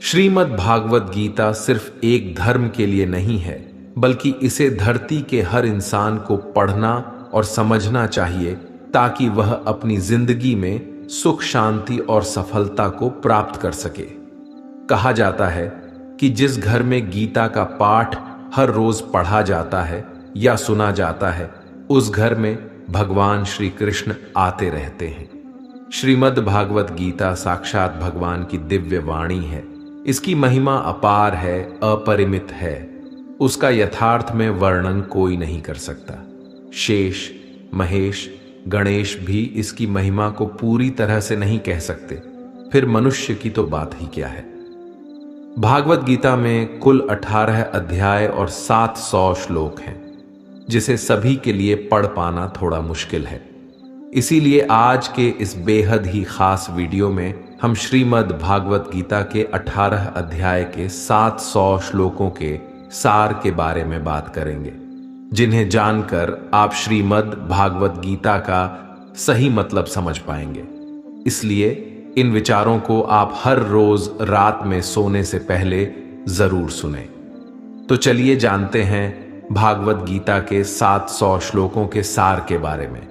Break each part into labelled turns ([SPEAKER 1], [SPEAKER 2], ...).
[SPEAKER 1] श्रीमद् भागवत गीता सिर्फ एक धर्म के लिए नहीं है, बल्कि इसे धरती के हर इंसान को पढ़ना और समझना चाहिए ताकि वह अपनी जिंदगी में सुख, शांति और सफलता को प्राप्त कर सके। कहा जाता है कि जिस घर में गीता का पाठ हर रोज पढ़ा जाता है या सुना जाता है, उस घर में भगवान श्री कृष्ण आते रहते हैं। श्रीमद् भागवत गीता साक्षात भगवान की दिव्य वाणी है। इसकी महिमा अपार है, अपरिमित है। उसका यथार्थ में वर्णन कोई नहीं कर सकता। शेष, महेश, गणेश भी इसकी महिमा को पूरी तरह से नहीं कह सकते, फिर मनुष्य की तो बात ही क्या है। भागवत गीता में कुल 18 अध्याय और 700 श्लोक हैं, जिसे सभी के लिए पढ़ पाना थोड़ा मुश्किल है। इसीलिए आज के इस बेहद ही खास वीडियो में हम श्रीमद् भागवत गीता के 18 अध्याय के 700 श्लोकों के सार के बारे में बात करेंगे, जिन्हें जानकर आप श्रीमद् भागवत गीता का सही मतलब समझ पाएंगे। इसलिए इन विचारों को आप हर रोज रात में सोने से पहले जरूर सुनें। तो चलिए जानते हैं भागवत गीता के 700 श्लोकों के सार के बारे में।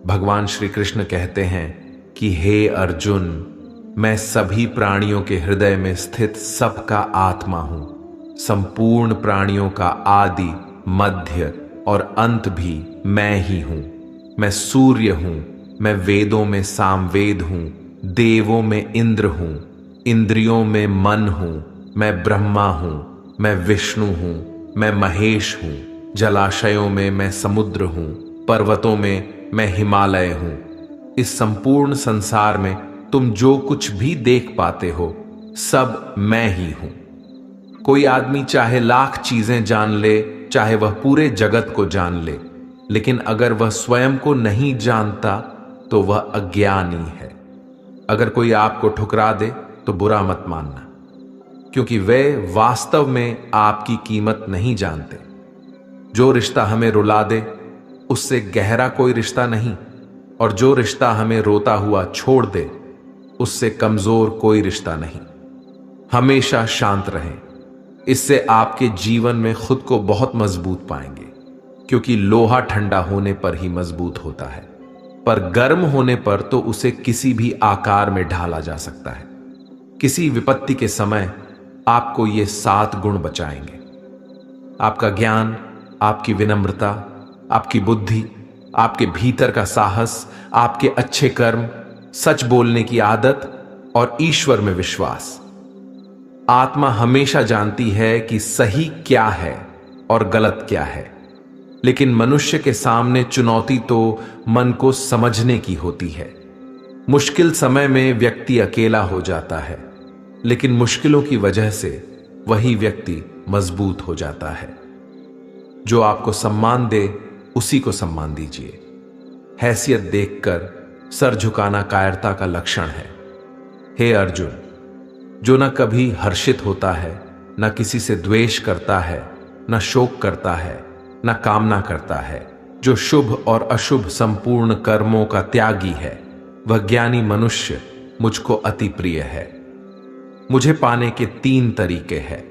[SPEAKER 1] भगवान श्री कृष्ण कहते हैं कि हे अर्जुन, मैं सभी प्राणियों के हृदय में स्थित सबका आत्मा हूं। संपूर्ण प्राणियों का आदि, मध्य और अंत भी मैं ही हूं। मैं सूर्य हूं, मैं वेदों में सामवेद हूं, देवों में इंद्र हूं, इंद्रियों में मन हूं, मैं ब्रह्मा हूं, मैं विष्णु हूं, मैं महेश हूं, जलाशयों में मैं समुद्र हूं, पर्वतों में मैं हिमालय हूं। इस संपूर्ण संसार में तुम जो कुछ भी देख पाते हो, सब मैं ही हूं। कोई आदमी चाहे लाख चीजें जान ले, चाहे वह पूरे जगत को जान ले, लेकिन अगर वह स्वयं को नहीं जानता तो वह अज्ञानी है। अगर कोई आपको ठुकरा दे तो बुरा मत मानना, क्योंकि वे वास्तव में आपकी कीमत नहीं जानते। जो रिश्ता हमें रुला दे उससे गहरा कोई रिश्ता नहीं, और जो रिश्ता हमें रोता हुआ छोड़ दे उससे कमजोर कोई रिश्ता नहीं। हमेशा शांत रहें, इससे आपके जीवन में खुद को बहुत मजबूत पाएंगे, क्योंकि लोहा ठंडा होने पर ही मजबूत होता है, पर गर्म होने पर तो उसे किसी भी आकार में ढाला जा सकता है। किसी विपत्ति के समय आपको ये 7 गुण बचाएंगे: आपका ज्ञान, आपकी विनम्रता, आपकी बुद्धि, आपके भीतर का साहस, आपके अच्छे कर्म, सच बोलने की आदत और ईश्वर में विश्वास। आत्मा हमेशा जानती है कि सही क्या है और गलत क्या है, लेकिन मनुष्य के सामने चुनौती तो मन को समझने की होती है। मुश्किल समय में व्यक्ति अकेला हो जाता है, लेकिन मुश्किलों की वजह से वही व्यक्ति मजबूत हो जाता है। जो आपको सम्मान दे उसी को सम्मान दीजिए। हैसियत देखकर सर झुकाना कायरता का लक्षण है। हे अर्जुन, जो न कभी हर्षित होता है, न किसी से द्वेष करता है, न शोक करता है, न कामना करता है, जो शुभ और अशुभ संपूर्ण कर्मों का त्यागी है, वह ज्ञानी मनुष्य मुझको अति प्रिय है। मुझे पाने के 3 तरीके हैं: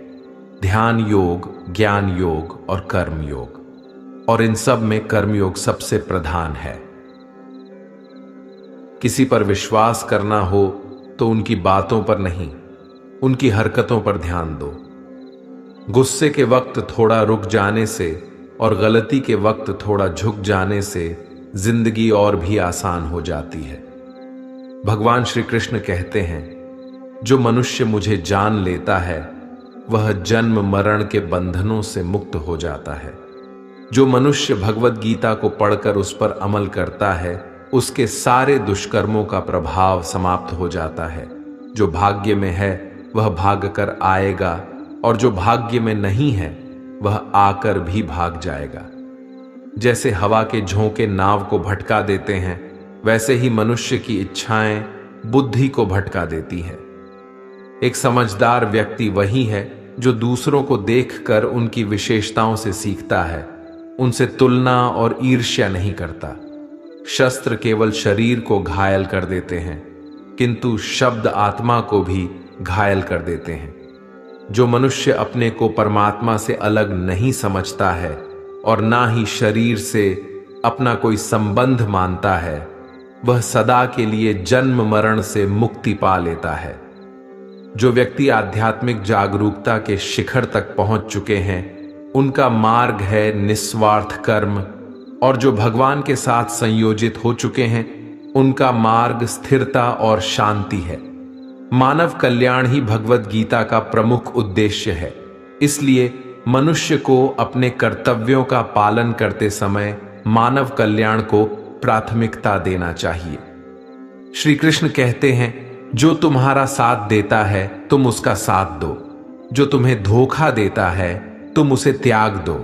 [SPEAKER 1] ध्यान योग, ज्ञान योग और कर्म योग, और इन सब में कर्मयोग सबसे प्रधान है। किसी पर विश्वास करना हो तो उनकी बातों पर नहीं, उनकी हरकतों पर ध्यान दो। गुस्से के वक्त थोड़ा रुक जाने से और गलती के वक्त थोड़ा झुक जाने से जिंदगी और भी आसान हो जाती है। भगवान श्री कृष्ण कहते हैं, जो मनुष्य मुझे जान लेता है वह जन्म मरण के बंधनों से मुक्त हो जाता है। जो मनुष्य भगवत गीता को पढ़कर उस पर अमल करता है, उसके सारे दुष्कर्मों का प्रभाव समाप्त हो जाता है। जो भाग्य में है वह भाग कर आएगा, और जो भाग्य में नहीं है वह आकर भी भाग जाएगा। जैसे हवा के झोंके नाव को भटका देते हैं, वैसे ही मनुष्य की इच्छाएं बुद्धि को भटका देती हैं। एक समझदार व्यक्ति वही है जो दूसरों को देखकर उनकी विशेषताओं से सीखता है, उनसे तुलना और ईर्ष्या नहीं करता। शस्त्र केवल शरीर को घायल कर देते हैं, किंतु शब्द आत्मा को भी घायल कर देते हैं। जो मनुष्य अपने को परमात्मा से अलग नहीं समझता है और ना ही शरीर से अपना कोई संबंध मानता है, वह सदा के लिए जन्म मरण से मुक्ति पा लेता है। जो व्यक्ति आध्यात्मिक जागरूकता के शिखर तक पहुंच चुके हैं, उनका मार्ग है निस्वार्थ कर्म, और जो भगवान के साथ संयोजित हो चुके हैं, उनका मार्ग स्थिरता और शांति है। मानव कल्याण ही भगवत गीता का प्रमुख उद्देश्य है। इसलिए मनुष्य को अपने कर्तव्यों का पालन करते समय मानव कल्याण को प्राथमिकता देना चाहिए। श्री कृष्ण कहते हैं, जो तुम्हारा साथ देता है तुम उसका साथ दो, जो तुम्हें धोखा देता है तुम उसे त्याग दो।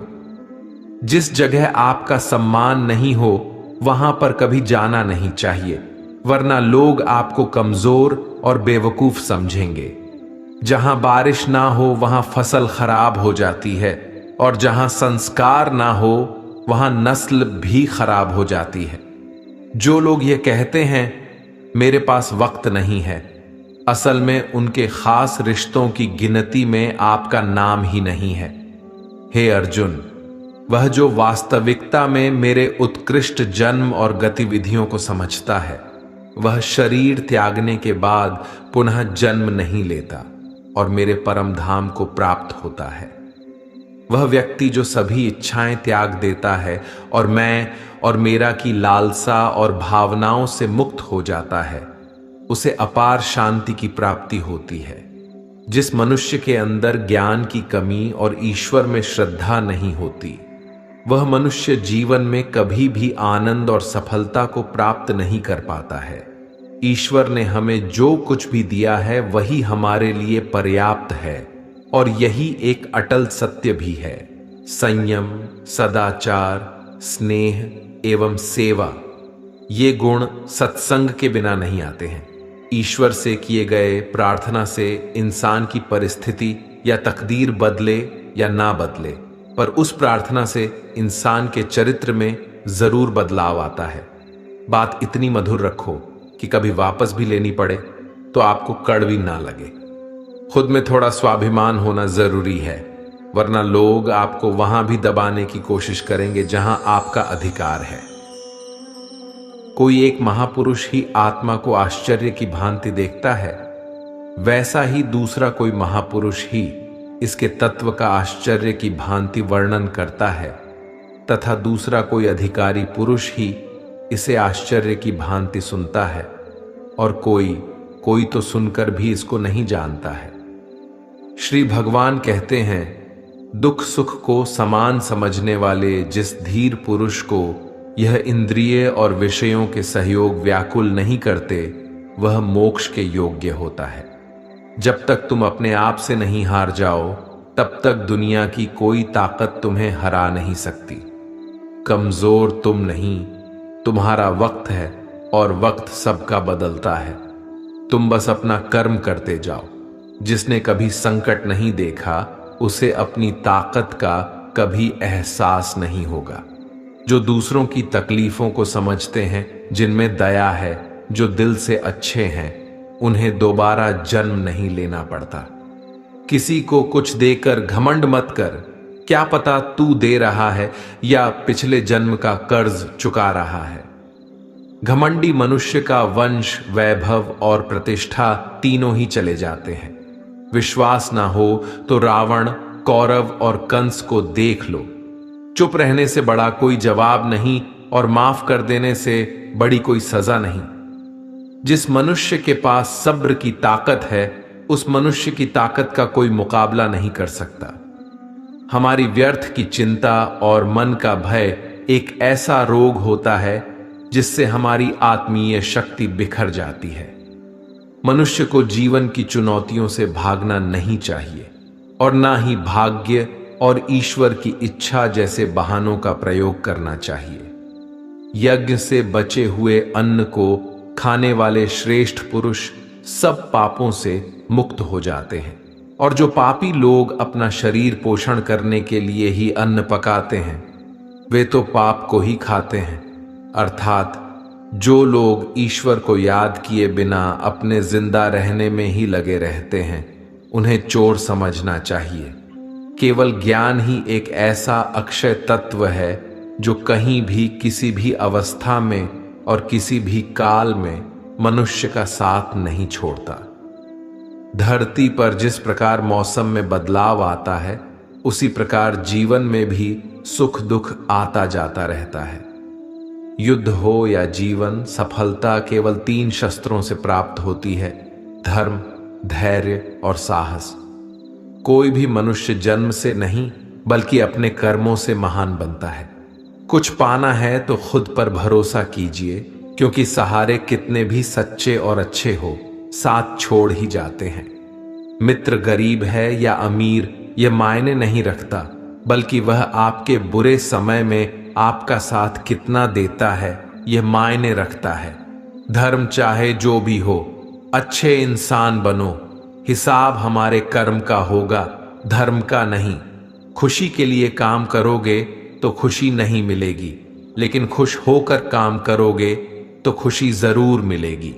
[SPEAKER 1] जिस जगह आपका सम्मान नहीं हो वहां पर कभी जाना नहीं चाहिए, वरना लोग आपको कमजोर और बेवकूफ समझेंगे। जहां बारिश ना हो वहां फसल खराब हो जाती है, और जहां संस्कार ना हो वहां नस्ल भी खराब हो जाती है। जो लोग ये कहते हैं मेरे पास वक्त नहीं है, असल में उनके खास रिश्तों की गिनती में आपका नाम ही नहीं है। हे अर्जुन, वह जो वास्तविकता में मेरे उत्कृष्ट जन्म और गतिविधियों को समझता है, वह शरीर त्यागने के बाद पुनः जन्म नहीं लेता और मेरे परम धाम को प्राप्त होता है। वह व्यक्ति जो सभी इच्छाएं त्याग देता है और मैं और मेरा की लालसा और भावनाओं से मुक्त हो जाता है, उसे अपार शांति की प्राप्ति होती है। जिस मनुष्य के अंदर ज्ञान की कमी और ईश्वर में श्रद्धा नहीं होती, वह मनुष्य जीवन में कभी भी आनंद और सफलता को प्राप्त नहीं कर पाता है। ईश्वर ने हमें जो कुछ भी दिया है वही हमारे लिए पर्याप्त है, और यही एक अटल सत्य भी है। संयम, सदाचार, स्नेह एवं सेवा, ये गुण सत्संग के बिना नहीं आते हैं। ईश्वर से किए गए प्रार्थना से इंसान की परिस्थिति या तकदीर बदले या ना बदले, पर उस प्रार्थना से इंसान के चरित्र में जरूर बदलाव आता है। बात इतनी मधुर रखो कि कभी वापस भी लेनी पड़े तो आपको कड़वी ना लगे। खुद में थोड़ा स्वाभिमान होना जरूरी है, वरना लोग आपको वहां भी दबाने की कोशिश करेंगे जहां आपका अधिकार है। कोई एक महापुरुष ही आत्मा को आश्चर्य की भांति देखता है, वैसा ही दूसरा कोई महापुरुष ही इसके तत्व का आश्चर्य की भांति वर्णन करता है, तथा दूसरा कोई अधिकारी पुरुष ही इसे आश्चर्य की भांति सुनता है, और कोई तो सुनकर भी इसको नहीं जानता है। श्री भगवान कहते हैं, दुख सुख को समान समझने वाले जिस धीर पुरुष को यह इंद्रिय और विषयों के सहयोग व्याकुल नहीं करते, वह मोक्ष के योग्य होता है। जब तक तुम अपने आप से नहीं हार जाओ, तब तक दुनिया की कोई ताकत तुम्हें हरा नहीं सकती। कमजोर तुम नहीं, तुम्हारा वक्त है, और वक्त सबका बदलता है। तुम बस अपना कर्म करते जाओ। जिसने कभी संकट नहीं देखा, उसे अपनी ताकत का कभी एहसास नहीं होगा। जो दूसरों की तकलीफों को समझते हैं, जिनमें दया है, जो दिल से अच्छे हैं, उन्हें दोबारा जन्म नहीं लेना पड़ता। किसी को कुछ देकर घमंड मत कर, क्या पता तू दे रहा है या पिछले जन्म का कर्ज चुका रहा है। घमंडी मनुष्य का वंश, वैभव और प्रतिष्ठा तीनों ही चले जाते हैं। विश्वास ना हो तो रावण, कौरव और कंस को देख लो। चुप रहने से बड़ा कोई जवाब नहीं, और माफ कर देने से बड़ी कोई सजा नहीं। जिस मनुष्य के पास सब्र की ताकत है, उस मनुष्य की ताकत का कोई मुकाबला नहीं कर सकता। हमारी व्यर्थ की चिंता और मन का भय एक ऐसा रोग होता है जिससे हमारी आत्मीय शक्ति बिखर जाती है। मनुष्य को जीवन की चुनौतियों से भागना नहीं चाहिए, और ना ही भाग्य और ईश्वर की इच्छा जैसे बहानों का प्रयोग करना चाहिए। यज्ञ से बचे हुए अन्न को खाने वाले श्रेष्ठ पुरुष सब पापों से मुक्त हो जाते हैं, और जो पापी लोग अपना शरीर पोषण करने के लिए ही अन्न पकाते हैं, वे तो पाप को ही खाते हैं। अर्थात जो लोग ईश्वर को याद किए बिना अपने जिंदा रहने में ही लगे रहते हैं, उन्हें चोर समझना चाहिए। केवल ज्ञान ही एक ऐसा अक्षय तत्व है जो कहीं भी, किसी भी अवस्था में और किसी भी काल में मनुष्य का साथ नहीं छोड़ता। धरती पर जिस प्रकार मौसम में बदलाव आता है, उसी प्रकार जीवन में भी सुख दुख आता जाता रहता है। युद्ध हो या जीवन, सफलता केवल 3 शस्त्रों से प्राप्त होती है: धर्म, धैर्य और साहस। कोई भी मनुष्य जन्म से नहीं बल्कि अपने कर्मों से महान बनता है। कुछ पाना है तो खुद पर भरोसा कीजिए, क्योंकि सहारे कितने भी सच्चे और अच्छे हो, साथ छोड़ ही जाते हैं। मित्र गरीब है या अमीर यह मायने नहीं रखता, बल्कि वह आपके बुरे समय में आपका साथ कितना देता है यह मायने रखता है। धर्म चाहे जो भी हो, अच्छे इंसान बनो। हिसाब हमारे कर्म का होगा, धर्म का नहीं। खुशी के लिए काम करोगे तो खुशी नहीं मिलेगी, लेकिन खुश होकर काम करोगे तो खुशी जरूर मिलेगी।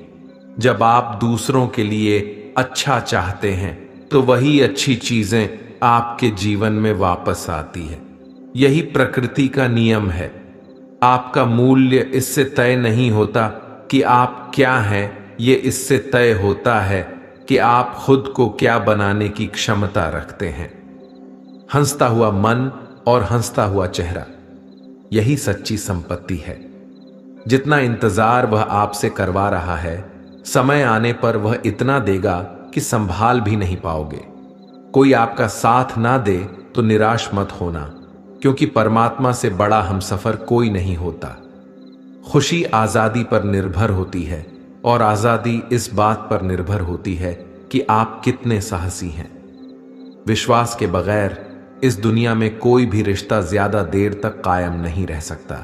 [SPEAKER 1] जब आप दूसरों के लिए अच्छा चाहते हैं तो वही अच्छी चीजें आपके जीवन में वापस आती है। यही प्रकृति का नियम है। आपका मूल्य इससे तय नहीं होता कि आप क्या हैं, ये इससे तय होता है कि आप खुद को क्या बनाने की क्षमता रखते हैं। हंसता हुआ मन और हंसता हुआ चेहरा, यही सच्ची संपत्ति है। जितना इंतजार वह आपसे करवा रहा है, समय आने पर वह इतना देगा कि संभाल भी नहीं पाओगे। कोई आपका साथ ना दे तो निराश मत होना, क्योंकि परमात्मा से बड़ा हमसफर कोई नहीं होता। खुशी आजादी पर निर्भर होती है, और आजादी इस बात पर निर्भर होती है कि आप कितने साहसी हैं। विश्वास के बगैर इस दुनिया में कोई भी रिश्ता ज्यादा देर तक कायम नहीं रह सकता।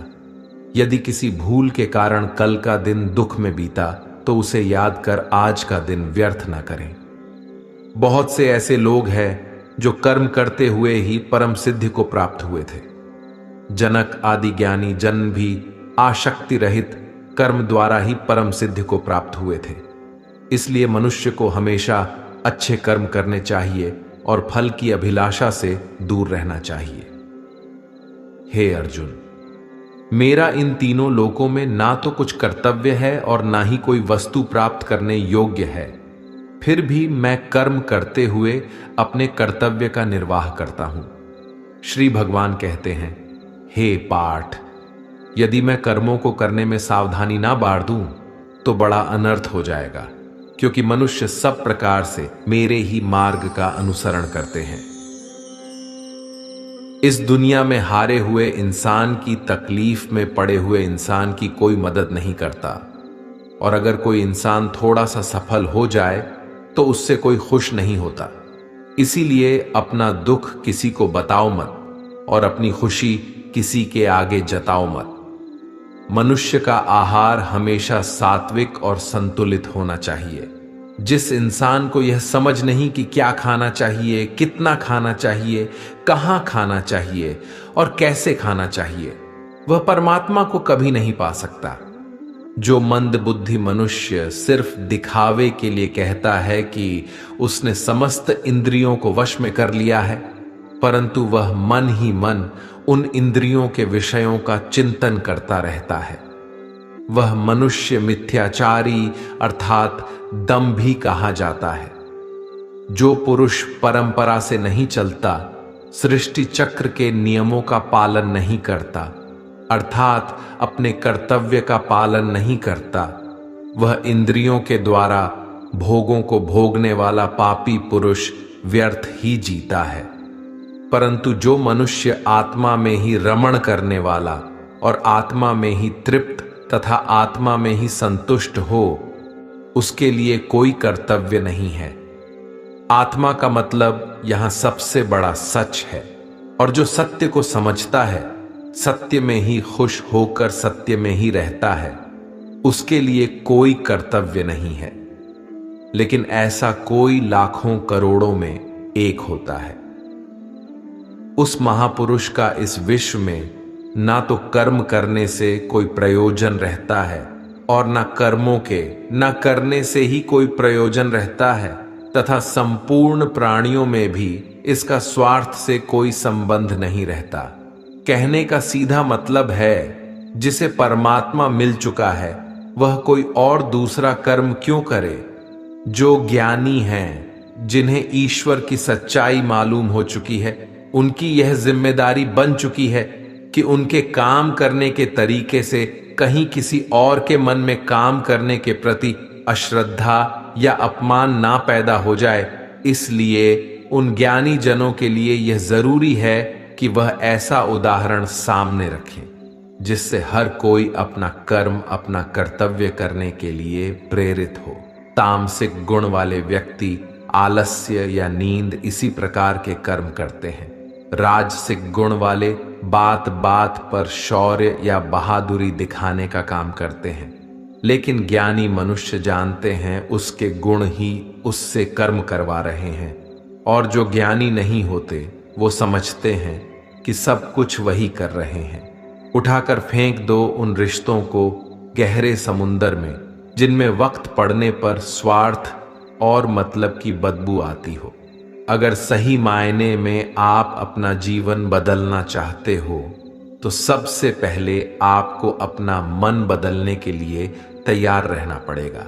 [SPEAKER 1] यदि किसी भूल के कारण कल का दिन दुख में बीता, तो उसे याद कर आज का दिन व्यर्थ ना करें। बहुत से ऐसे लोग हैं जो कर्म करते हुए ही परम सिद्धि को प्राप्त हुए थे। जनक आदि ज्ञानी जन भी आसक्ति रहित कर्म द्वारा ही परम सिद्धि को प्राप्त हुए थे। इसलिए मनुष्य को हमेशा अच्छे कर्म करने चाहिए और फल की अभिलाषा से दूर रहना चाहिए। हे अर्जुन, मेरा इन तीनों लोकों में ना तो कुछ कर्तव्य है और ना ही कोई वस्तु प्राप्त करने योग्य है, फिर भी मैं कर्म करते हुए अपने कर्तव्य का निर्वाह करता हूं। श्री भगवान कहते हैं, हे पाठ, यदि मैं कर्मों को करने में सावधानी ना बाढ़ दूं तो बड़ा अनर्थ हो जाएगा, क्योंकि मनुष्य सब प्रकार से मेरे ही मार्ग का अनुसरण करते हैं। इस दुनिया में हारे हुए इंसान की तकलीफ में पड़े हुए इंसान की कोई मदद नहीं करता, और अगर कोई इंसान थोड़ा सा सफल हो जाए तो उससे कोई खुश नहीं होता। इसीलिए अपना दुख किसी को बताओ मत और अपनी खुशी किसी के आगे जताओ मत। मनुष्य का आहार हमेशा सात्विक और संतुलित होना चाहिए। जिस इंसान को यह समझ नहीं कि क्या खाना चाहिए, कितना खाना चाहिए, कहां खाना चाहिए और कैसे खाना चाहिए, वह परमात्मा को कभी नहीं पा सकता। जो मंद बुद्धि मनुष्य सिर्फ दिखावे के लिए कहता है कि उसने समस्त इंद्रियों को वश में कर लिया है, परंतु वह मन ही मन उन इंद्रियों के विषयों का चिंतन करता रहता है, वह मनुष्य मिथ्याचारी अर्थात दंभी कहा जाता है। जो पुरुष परंपरा से नहीं चलता, सृष्टि चक्र के नियमों का पालन नहीं करता, अर्थात अपने कर्तव्य का पालन नहीं करता, वह इंद्रियों के द्वारा भोगों को भोगने वाला पापी पुरुष व्यर्थ ही जीता है। परंतु जो मनुष्य आत्मा में ही रमण करने वाला और आत्मा में ही तृप्त तथा आत्मा में ही संतुष्ट हो, उसके लिए कोई कर्तव्य नहीं है। आत्मा का मतलब यहां सबसे बड़ा सच है, और जो सत्य को समझता है, सत्य में ही खुश होकर सत्य में ही रहता है, उसके लिए कोई कर्तव्य नहीं है। लेकिन ऐसा कोई लाखों करोड़ों में एक होता है। उस महापुरुष का इस विश्व में ना तो कर्म करने से कोई प्रयोजन रहता है और ना कर्मों के न करने से ही कोई प्रयोजन रहता है। तथा संपूर्ण प्राणियों में भी इसका स्वार्थ से कोई संबंध नहीं रहता। कहने का सीधा मतलब है, जिसे परमात्मा मिल चुका है वह कोई और दूसरा कर्म क्यों करे। जो ज्ञानी हैं, जिन्हें ईश्वर की सच्चाई मालूम हो चुकी है, उनकी यह जिम्मेदारी बन चुकी है कि उनके काम करने के तरीके से कहीं किसी और के मन में काम करने के प्रति अश्रद्धा या अपमान ना पैदा हो जाए। इसलिए उन ज्ञानी जनों के लिए यह जरूरी है कि वह ऐसा उदाहरण सामने रखें जिससे हर कोई अपना कर्म, अपना कर्तव्य करने के लिए प्रेरित हो। तामसिक गुण वाले व्यक्ति आलस्य या नींद इसी प्रकार के कर्म करते हैं। राजसिक गुण वाले बात बात पर शौर्य या बहादुरी दिखाने का काम करते हैं। लेकिन ज्ञानी मनुष्य जानते हैं उसके गुण ही उससे कर्म करवा रहे हैं, और जो ज्ञानी नहीं होते वो समझते हैं कि सब कुछ वही कर रहे हैं। उठाकर फेंक दो उन रिश्तों को गहरे समुंदर में जिनमें वक्त पड़ने पर स्वार्थ और मतलब की बदबू आती हो। अगर सही मायने में आप अपना जीवन बदलना चाहते हो तो सबसे पहले आपको अपना मन बदलने के लिए तैयार रहना पड़ेगा,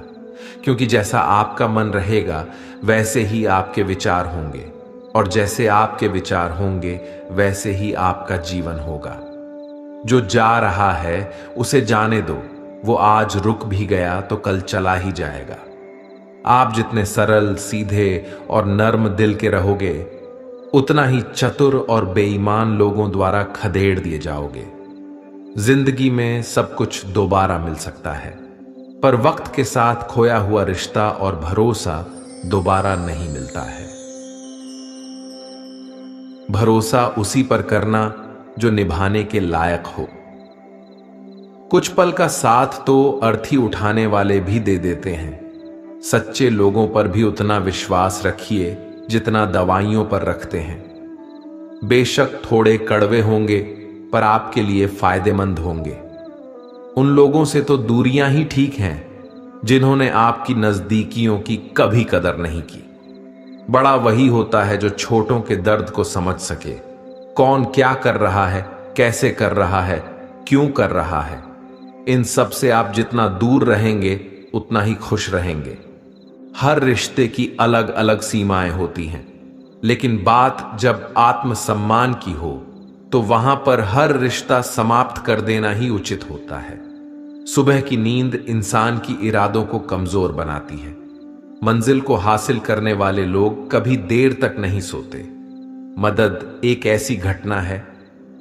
[SPEAKER 1] क्योंकि जैसा आपका मन रहेगा वैसे ही आपके विचार होंगे, और जैसे आपके विचार होंगे वैसे ही आपका जीवन होगा। जो जा रहा है उसे जाने दो, वो आज रुक भी गया तो कल चला ही जाएगा। आप जितने सरल, सीधे और नर्म दिल के रहोगे, उतना ही चतुर और बेईमान लोगों द्वारा खदेड़ दिए जाओगे। जिंदगी में सब कुछ दोबारा मिल सकता है, पर वक्त के साथ खोया हुआ रिश्ता और भरोसा दोबारा नहीं मिलता है। भरोसा उसी पर करना जो निभाने के लायक हो। कुछ पल का साथ तो अर्थी उठाने वाले भी दे देते हैं। सच्चे लोगों पर भी उतना विश्वास रखिए जितना दवाइयों पर रखते हैं। बेशक थोड़े कड़वे होंगे, पर आपके लिए फायदेमंद होंगे। उन लोगों से तो दूरियां ही ठीक हैं जिन्होंने आपकी नजदीकियों की कभी कदर नहीं की। बड़ा वही होता है जो छोटों के दर्द को समझ सके। कौन क्या कर रहा है, कैसे कर रहा है, क्यों कर रहा है, इन सब से आप जितना दूर रहेंगे उतना ही खुश रहेंगे। हर रिश्ते की अलग अलग सीमाएं होती हैं, लेकिन बात जब आत्मसम्मान की हो तो वहां पर हर रिश्ता समाप्त कर देना ही उचित होता है। सुबह की नींद इंसान की इरादों को कमजोर बनाती है। मंजिल को हासिल करने वाले लोग कभी देर तक नहीं सोते। मदद एक ऐसी घटना है,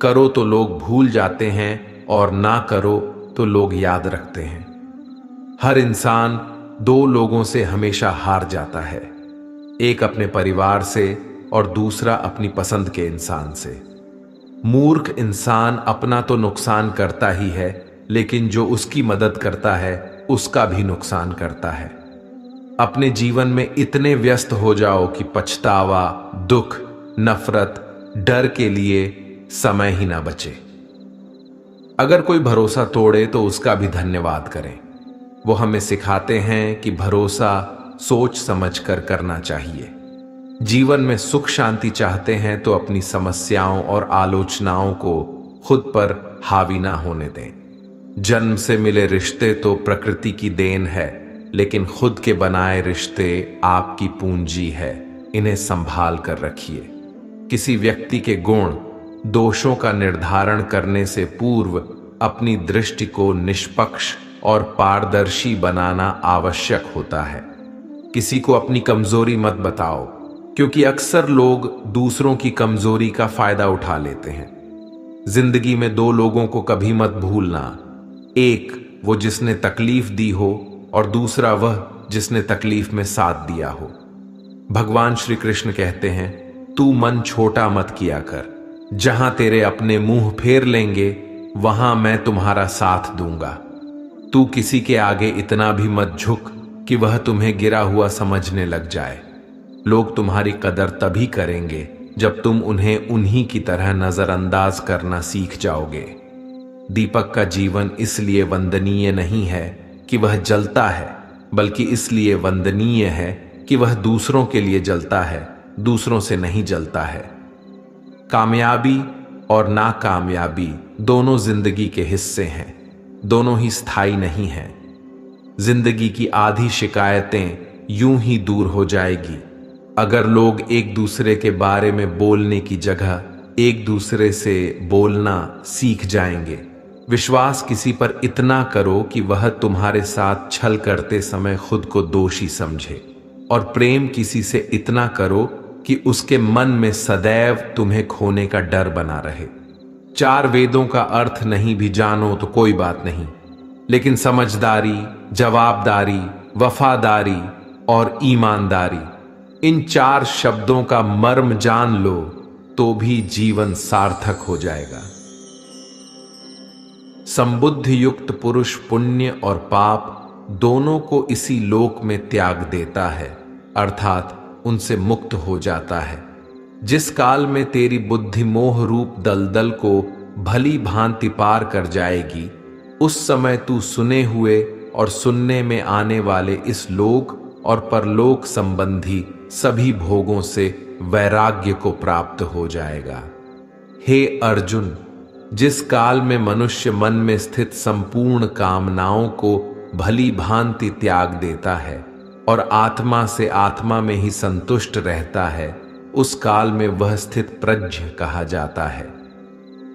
[SPEAKER 1] करो तो लोग भूल जाते हैं और ना करो तो लोग याद रखते हैं। हर इंसान दो लोगों से हमेशा हार जाता है, एक अपने परिवार से और दूसरा अपनी पसंद के इंसान से। मूर्ख इंसान अपना तो नुकसान करता ही है, लेकिन जो उसकी मदद करता है उसका भी नुकसान करता है। अपने जीवन में इतने व्यस्त हो जाओ कि पछतावा, दुख, नफरत, डर के लिए समय ही ना बचे। अगर कोई भरोसा तोड़े तो उसका भी धन्यवाद करें। वो हमें सिखाते हैं कि भरोसा सोच समझ कर करना चाहिए। जीवन में सुख शांति चाहते हैं तो अपनी समस्याओं और आलोचनाओं को खुद पर हावी ना होने दें। जन्म से मिले रिश्ते तो प्रकृति की देन है, लेकिन खुद के बनाए रिश्ते आपकी पूंजी है। इन्हें संभाल कर रखिए। किसी व्यक्ति के गुण, दोषों का निर्धारण करने से पूर्व अपनी दृष्टि को निष्पक्ष और पारदर्शी बनाना आवश्यक होता है। किसी को अपनी कमजोरी मत बताओ, क्योंकि अक्सर लोग दूसरों की कमजोरी का फायदा उठा लेते हैं। जिंदगी में दो लोगों को कभी मत भूलना, एक वो जिसने तकलीफ दी हो और दूसरा वह जिसने तकलीफ में साथ दिया हो। भगवान श्री कृष्ण कहते हैं, तू मन छोटा मत किया कर, जहां तेरे अपने मुंह फेर लेंगे वहां मैं तुम्हारा साथ दूंगा। तू किसी के आगे इतना भी मत झुक कि वह तुम्हें गिरा हुआ समझने लग जाए। लोग तुम्हारी कदर तभी करेंगे जब तुम उन्हें उन्हीं की तरह नजरअंदाज करना सीख जाओगे। दीपक का जीवन इसलिए वंदनीय नहीं है कि वह जलता है, बल्कि इसलिए वंदनीय है कि वह दूसरों के लिए जलता है, दूसरों से नहीं जलता है। कामयाबी और नाकामयाबी दोनों जिंदगी के हिस्से हैं, दोनों ही स्थायी नहीं हैं। जिंदगी की आधी शिकायतें यूं ही दूर हो जाएगी अगर लोग एक दूसरे के बारे में बोलने की जगह एक दूसरे से बोलना सीख जाएंगे। विश्वास किसी पर इतना करो कि वह तुम्हारे साथ छल करते समय खुद को दोषी समझे, और प्रेम किसी से इतना करो कि उसके मन में सदैव तुम्हें खोने का डर बना रहे। 4 वेदों का अर्थ नहीं भी जानो तो कोई बात नहीं, लेकिन समझदारी, जवाबदारी, वफादारी और ईमानदारी, इन 4 शब्दों का मर्म जान लो तो भी जीवन सार्थक हो जाएगा। संबुद्ध युक्त पुरुष पुण्य और पाप दोनों को इसी लोक में त्याग देता है, अर्थात उनसे मुक्त हो जाता है। जिस काल में तेरी बुद्धि मोह रूप दलदल को भली भांति पार कर जाएगी, उस समय तू सुने हुए और सुनने में आने वाले इस लोक और परलोक संबंधी सभी भोगों से वैराग्य को प्राप्त हो जाएगा। हे अर्जुन, जिस काल में मनुष्य मन में स्थित संपूर्ण कामनाओं को भली भांति त्याग देता है और आत्मा से आत्मा में ही संतुष्ट रहता है, उस काल में वह स्थित प्रज्ञ कहा जाता है।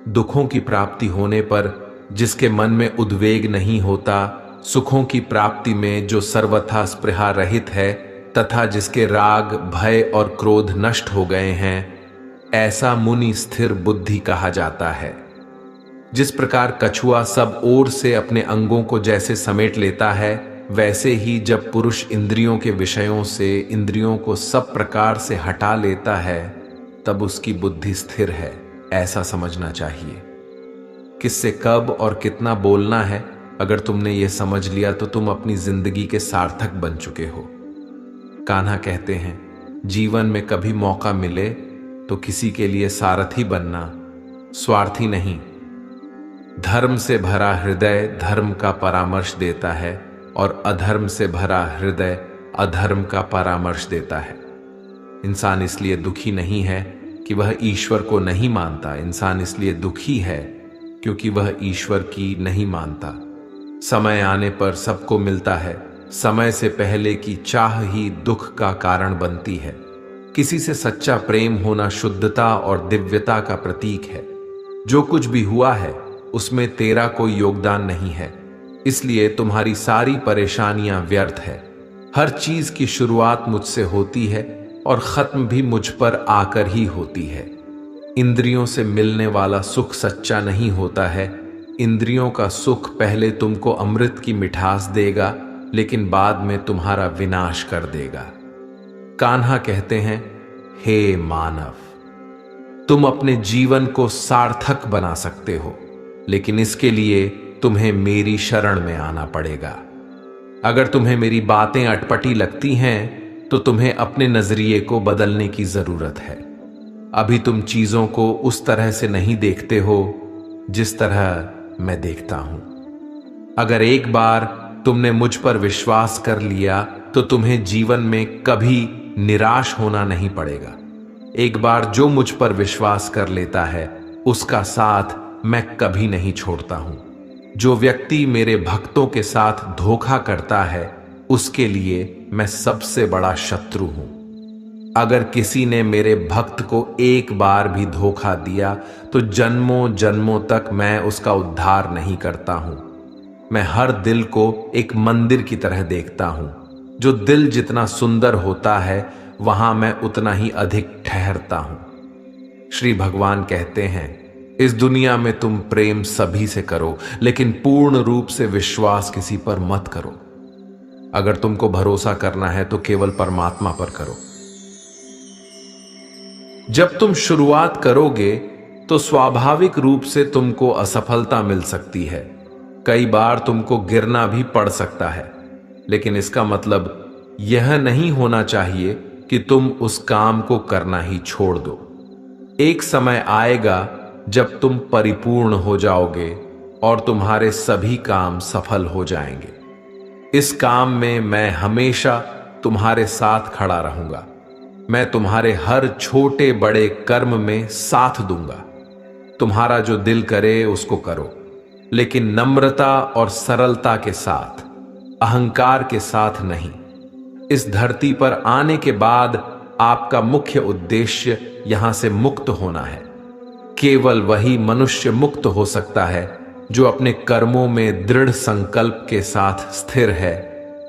[SPEAKER 1] दुखों की प्राप्ति होने पर जिसके मन में उद्वेग नहीं होता, सुखों की प्राप्ति में जो सर्वथा स्पृहा रहित है तथा जिसके राग, भय और क्रोध नष्ट हो गए हैं, ऐसा मुनि स्थिर बुद्धि कहा जाता है। जिस प्रकार कछुआ सब ओर से अपने अंगों को जैसे समेट लेता है, वैसे ही जब पुरुष इंद्रियों के विषयों से इंद्रियों को सब प्रकार से हटा लेता है, तब उसकी बुद्धि स्थिर है, ऐसा समझना चाहिए। किससे कब और कितना बोलना है, अगर तुमने ये समझ लिया तो तुम अपनी जिंदगी के सार्थक बन चुके हो। कान्हा कहते हैं, जीवन में कभी मौका मिले तो किसी के लिए सारथी बनना, स्वार्थी नहीं। धर्म से भरा हृदय धर्म का परामर्श देता है और अधर्म से भरा हृदय अधर्म का परामर्श देता है। इंसान इसलिए दुखी नहीं है कि वह ईश्वर को नहीं मानता, इंसान इसलिए दुखी है क्योंकि वह ईश्वर की नहीं मानता। समय आने पर सबको मिलता है, समय से पहले की चाह ही दुख का कारण बनती है। किसी से सच्चा प्रेम होना शुद्धता और दिव्यता का प्रतीक है। जो कुछ भी हुआ है उसमें तेरा कोई योगदान नहीं है, इसलिए तुम्हारी सारी परेशानियां व्यर्थ है। हर चीज की शुरुआत मुझसे होती है और खत्म भी मुझ पर आकर ही होती है। इंद्रियों से मिलने वाला सुख सच्चा नहीं होता है। इंद्रियों का सुख पहले तुमको अमृत की मिठास देगा, लेकिन बाद में तुम्हारा विनाश कर देगा। कान्हा कहते हैं, हे मानव, तुम अपने जीवन को सार्थक बना सकते हो, लेकिन इसके लिए तुम्हें मेरी शरण में आना पड़ेगा। अगर तुम्हें मेरी बातें अटपटी लगती हैं तो तुम्हें अपने नजरिए को बदलने की जरूरत है। अभी तुम चीजों को उस तरह से नहीं देखते हो जिस तरह मैं देखता हूं। अगर एक बार तुमने मुझ पर विश्वास कर लिया तो तुम्हें जीवन में कभी निराश होना नहीं पड़ेगा। एक बार जो मुझ पर विश्वास कर लेता है उसका साथ मैं कभी नहीं छोड़ता हूं। जो व्यक्ति मेरे भक्तों के साथ धोखा करता है उसके लिए मैं सबसे बड़ा शत्रु हूं। अगर किसी ने मेरे भक्त को एक बार भी धोखा दिया तो जन्मों जन्मों तक मैं उसका उद्धार नहीं करता हूं। मैं हर दिल को एक मंदिर की तरह देखता हूं। जो दिल जितना सुंदर होता है वहां मैं उतना ही अधिक ठहरता हूं। श्री भगवान कहते हैं, इस दुनिया में तुम प्रेम सभी से करो, लेकिन पूर्ण रूप से विश्वास किसी पर मत करो। अगर तुमको भरोसा करना है तो केवल परमात्मा पर करो। जब तुम शुरुआत करोगे तो स्वाभाविक रूप से तुमको असफलता मिल सकती है। कई बार तुमको गिरना भी पड़ सकता है, लेकिन इसका मतलब यह नहीं होना चाहिए कि तुम उस काम को करना ही छोड़ दो। एक समय आएगा जब तुम परिपूर्ण हो जाओगे और तुम्हारे सभी काम सफल हो जाएंगे। इस काम में मैं हमेशा तुम्हारे साथ खड़ा रहूंगा। मैं तुम्हारे हर छोटे बड़े कर्म में साथ दूंगा। तुम्हारा जो दिल करे उसको करो, लेकिन नम्रता और सरलता के साथ, अहंकार के साथ नहीं। इस धरती पर आने के बाद आपका मुख्य उद्देश्य यहां से मुक्त होना है। केवल वही मनुष्य मुक्त हो सकता है जो अपने कर्मों में दृढ़ संकल्प के साथ स्थिर है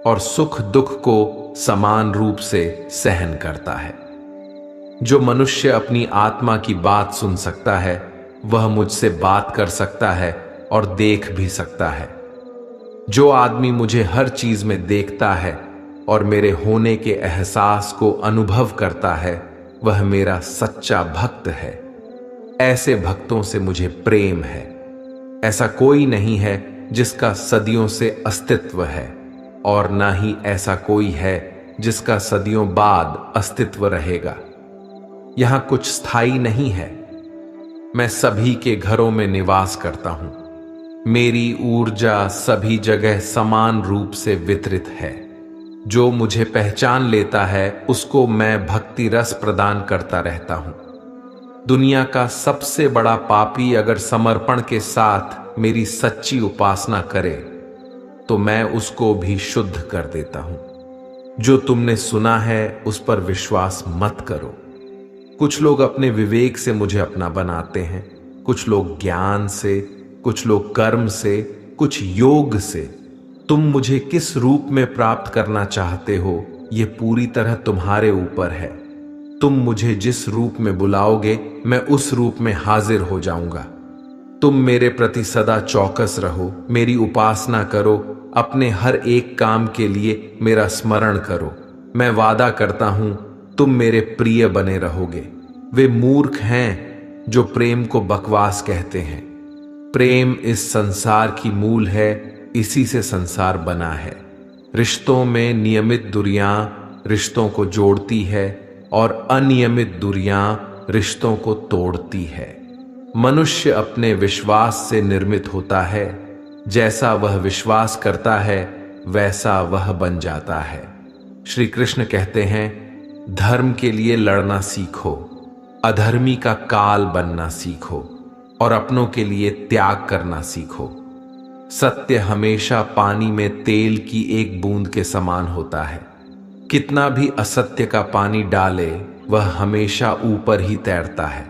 [SPEAKER 1] और सुख दुख को समान रूप से सहन करता है। जो मनुष्य अपनी आत्मा की बात सुन सकता है वह मुझसे बात कर सकता है और देख भी सकता है। जो आदमी मुझे हर चीज में देखता है और मेरे होने के एहसास को अनुभव करता है वह मेरा सच्चा भक्त है। ऐसे भक्तों से मुझे प्रेम है। ऐसा कोई नहीं है जिसका सदियों से अस्तित्व है, और ना ही ऐसा कोई है जिसका सदियों बाद अस्तित्व रहेगा। यहां कुछ स्थायी नहीं है। मैं सभी के घरों में निवास करता हूं। मेरी ऊर्जा सभी जगह समान रूप से वितरित है। जो मुझे पहचान लेता है उसको मैं भक्ति रस प्रदान करता रहता हूं। दुनिया का सबसे बड़ा पापी अगर समर्पण के साथ मेरी सच्ची उपासना करे तो मैं उसको भी शुद्ध कर देता हूं। जो तुमने सुना है उस पर विश्वास मत करो। कुछ लोग अपने विवेक से मुझे अपना बनाते हैं, कुछ लोग ज्ञान से, कुछ लोग कर्म से, कुछ योग से। तुम मुझे किस रूप में प्राप्त करना चाहते हो यह पूरी तरह तुम्हारे ऊपर है। तुम मुझे जिस रूप में बुलाओगे मैं उस रूप में हाजिर हो जाऊंगा। तुम मेरे प्रति सदा चौकस रहो, मेरी उपासना करो, अपने हर एक काम के लिए मेरा स्मरण करो। मैं वादा करता हूं तुम मेरे प्रिय बने रहोगे। वे मूर्ख हैं जो प्रेम को बकवास कहते हैं। प्रेम इस संसार की मूल है, इसी से संसार बना है। रिश्तों में नियमित दूरियां रिश्तों को जोड़ती है और अनियमित दूरियां रिश्तों को तोड़ती है। मनुष्य अपने विश्वास से निर्मित होता है। जैसा वह विश्वास करता है वैसा वह बन जाता है। श्री कृष्ण कहते हैं, धर्म के लिए लड़ना सीखो, अधर्मी का काल बनना सीखो और अपनों के लिए त्याग करना सीखो। सत्य हमेशा पानी में तेल की एक बूंद के समान होता है। कितना भी असत्य का पानी डाले वह हमेशा ऊपर ही तैरता है।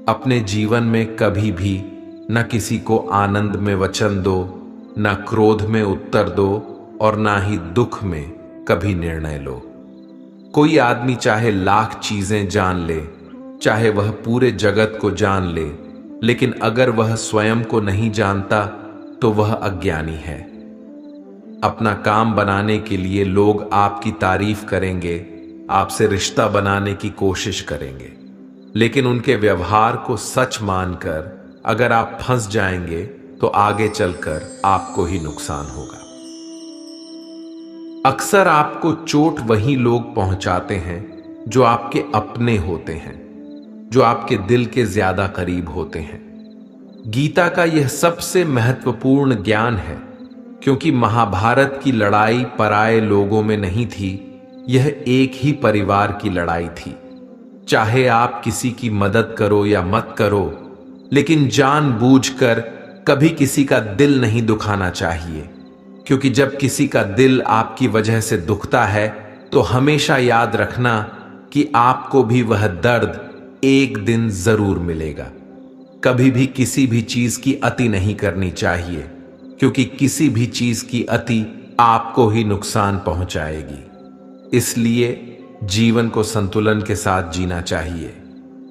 [SPEAKER 1] अपने जीवन में कभी भी न किसी को आनंद में वचन दो, न क्रोध में उत्तर दो और ना ही दुख में कभी निर्णय लो। कोई आदमी चाहे लाख चीजें जान ले, चाहे वह पूरे जगत को जान ले, लेकिन अगर वह स्वयं को नहीं जानता तो वह अज्ञानी है। अपना काम बनाने के लिए लोग आपकी तारीफ करेंगे, आपसे रिश्ता बनाने की कोशिश करेंगे, लेकिन उनके व्यवहार को सच मानकर अगर आप फंस जाएंगे तो आगे चलकर आपको ही नुकसान होगा। अक्सर आपको चोट वही लोग पहुंचाते हैं जो आपके अपने होते हैं, जो आपके दिल के ज्यादा करीब होते हैं। गीता का यह सबसे महत्वपूर्ण ज्ञान है, क्योंकि महाभारत की लड़ाई पराये लोगों में नहीं थी, यह एक ही परिवार की लड़ाई थी। चाहे आप किसी की मदद करो या मत करो, लेकिन जानबूझकर कभी किसी का दिल नहीं दुखाना चाहिए, क्योंकि जब किसी का दिल आपकी वजह से दुखता है तो हमेशा याद रखना कि आपको भी वह दर्द एक दिन जरूर मिलेगा। कभी भी किसी भी चीज की अति नहीं करनी चाहिए, क्योंकि किसी भी चीज की अति आपको ही नुकसान पहुंचाएगी। इसलिए जीवन को संतुलन के साथ जीना चाहिए।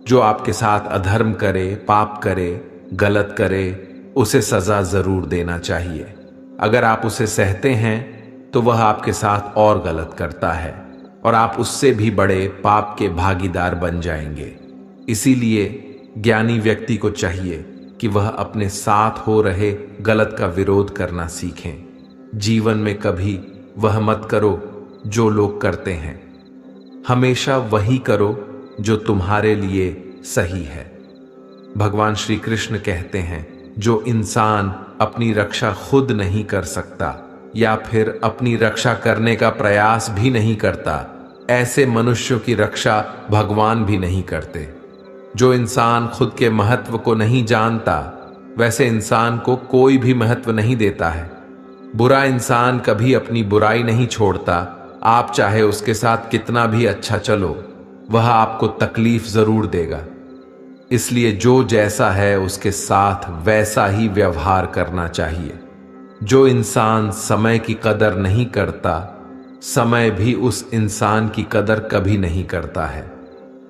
[SPEAKER 1] जो आपके साथ अधर्म करे, पाप करे, गलत करे, उसे सजा जरूर देना चाहिए। अगर आप उसे सहते हैं तो वह आपके साथ और गलत करता है और आप उससे भी बड़े पाप के भागीदार बन जाएंगे। इसीलिए ज्ञानी व्यक्ति को चाहिए कि वह अपने साथ हो रहे गलत का विरोध करना सीखें। जीवन में कभी वह मत करो जो लोग करते हैं, हमेशा वही करो जो तुम्हारे लिए सही है। भगवान श्री कृष्ण कहते हैं, जो इंसान अपनी रक्षा खुद नहीं कर सकता या फिर अपनी रक्षा करने का प्रयास भी नहीं करता, ऐसे मनुष्यों की रक्षा भगवान भी नहीं करते। जो इंसान खुद के महत्व को नहीं जानता, वैसे इंसान को कोई भी महत्व नहीं देता है। बुरा इंसान कभी अपनी बुराई नहीं छोड़ता। आप चाहे उसके साथ कितना भी अच्छा चलो, वह आपको तकलीफ जरूर देगा। इसलिए जो जैसा है उसके साथ वैसा ही व्यवहार करना चाहिए। जो इंसान समय की कदर नहीं करता, समय भी उस इंसान की कदर कभी नहीं करता है,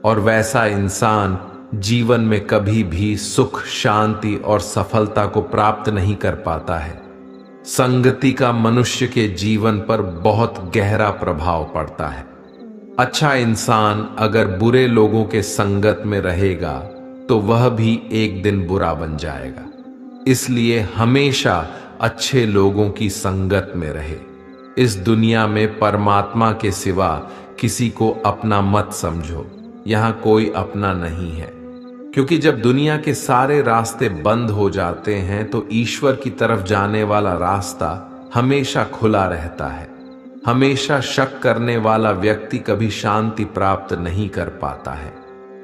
[SPEAKER 1] और वैसा इंसान जीवन में कभी भी सुख, शांति और सफलता को प्राप्त नहीं कर पाता है। संगति का मनुष्य के जीवन पर बहुत गहरा प्रभाव पड़ता है। अच्छा इंसान अगर बुरे लोगों के संगत में रहेगा तो वह भी एक दिन बुरा बन जाएगा। इसलिए हमेशा अच्छे लोगों की संगत में रहे। इस दुनिया में परमात्मा के सिवा किसी को अपना मत समझो। यहां कोई अपना नहीं है, क्योंकि जब दुनिया के सारे रास्ते बंद हो जाते हैं तो ईश्वर की तरफ जाने वाला रास्ता हमेशा खुला रहता है। हमेशा शक करने वाला व्यक्ति कभी शांति प्राप्त नहीं कर पाता है।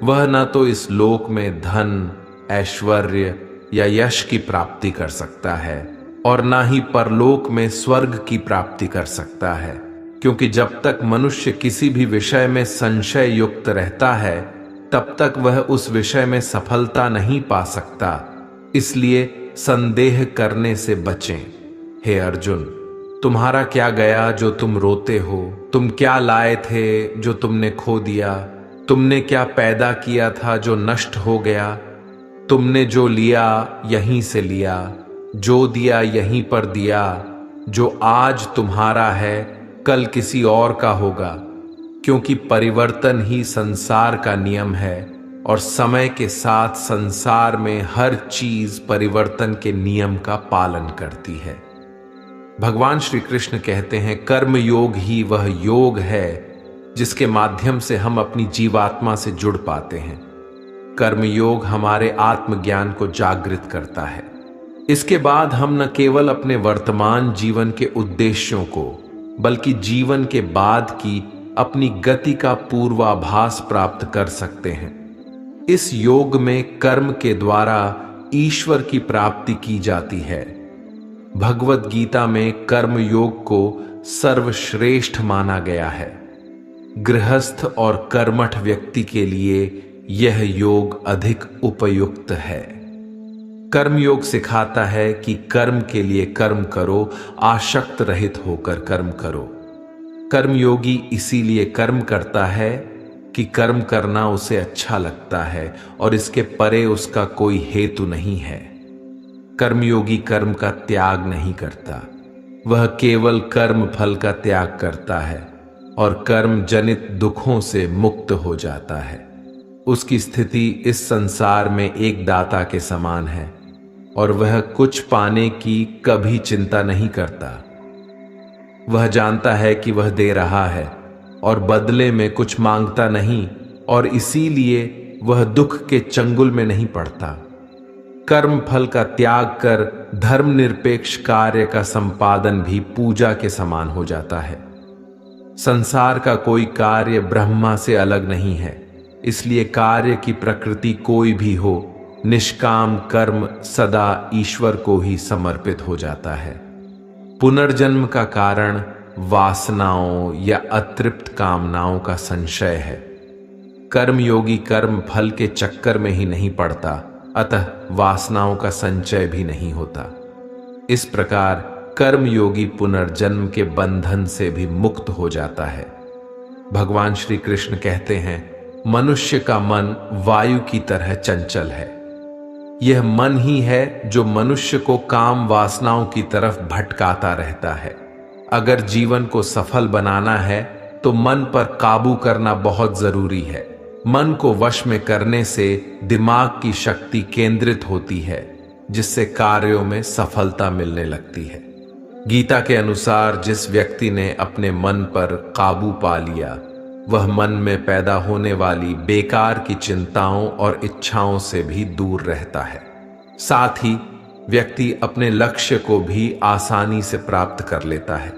[SPEAKER 1] वह न तो इस लोक में धन, ऐश्वर्य या यश की प्राप्ति कर सकता है, और ना ही परलोक में स्वर्ग की प्राप्ति कर सकता है, क्योंकि जब तक मनुष्य किसी भी विषय में संशय युक्त रहता है तब तक वह उस विषय में सफलता नहीं पा सकता। इसलिए संदेह करने से बचें। हे अर्जुन, तुम्हारा क्या गया जो तुम रोते हो? तुम क्या लाए थे जो तुमने खो दिया? तुमने क्या पैदा किया था जो नष्ट हो गया? तुमने जो लिया यहीं से लिया, जो दिया यहीं पर दिया। जो आज तुम्हारा है कल किसी और का होगा, क्योंकि परिवर्तन ही संसार का नियम है, और समय के साथ संसार में हर चीज परिवर्तन के नियम का पालन करती है। भगवान श्री कृष्ण कहते हैं, कर्म योग ही वह योग है जिसके माध्यम से हम अपनी जीवात्मा से जुड़ पाते हैं। कर्म योग हमारे आत्मज्ञान को जागृत करता है। इसके बाद हम न केवल अपने वर्तमान जीवन के उद्देश्यों को, बल्कि जीवन के बाद की अपनी गति का पूर्वाभास प्राप्त कर सकते हैं। इस योग में कर्म के द्वारा ईश्वर की प्राप्ति की जाती है। भगवत गीता में कर्म योग को सर्वश्रेष्ठ माना गया है। गृहस्थ और कर्मठ व्यक्ति के लिए यह योग अधिक उपयुक्त है। कर्म योग सिखाता है कि कर्म के लिए कर्म करो, आसक्त रहित होकर कर्म करो। कर्मयोगी इसीलिए कर्म करता है कि कर्म करना उसे अच्छा लगता है और इसके परे उसका कोई हेतु नहीं है। कर्मयोगी कर्म का त्याग नहीं करता, वह केवल कर्म फल का त्याग करता है और कर्म जनित दुखों से मुक्त हो जाता है। उसकी स्थिति इस संसार में एक दाता के समान है और वह कुछ पाने की कभी चिंता नहीं करता। वह जानता है कि वह दे रहा है और बदले में कुछ मांगता नहीं, और इसीलिए वह दुख के चंगुल में नहीं पड़ता। कर्म फल का त्याग कर धर्मनिरपेक्ष कार्य का संपादन भी पूजा के समान हो जाता है। संसार का कोई कार्य ब्रह्मा से अलग नहीं है, इसलिए कार्य की प्रकृति कोई भी हो, निष्काम कर्म सदा ईश्वर को ही समर्पित हो जाता है। पुनर्जन्म का कारण वासनाओं या अतृप्त कामनाओं का संशय है। कर्मयोगी कर्म फल के चक्कर में ही नहीं पड़ता, अतः वासनाओं का संचय भी नहीं होता। इस प्रकार कर्मयोगी पुनर्जन्म के बंधन से भी मुक्त हो जाता है। भगवान श्री कृष्ण कहते हैं, मनुष्य का मन वायु की तरह चंचल है। यह मन ही है जो मनुष्य को काम वासनाओं की तरफ भटकाता रहता है। अगर जीवन को सफल बनाना है तो मन पर काबू करना बहुत जरूरी है। मन को वश में करने से दिमाग की शक्ति केंद्रित होती है, जिससे कार्यों में सफलता मिलने लगती है। गीता के अनुसार जिस व्यक्ति ने अपने मन पर काबू पा लिया, वह मन में पैदा होने वाली बेकार की चिंताओं और इच्छाओं से भी दूर रहता है। साथ ही व्यक्ति अपने लक्ष्य को भी आसानी से प्राप्त कर लेता है।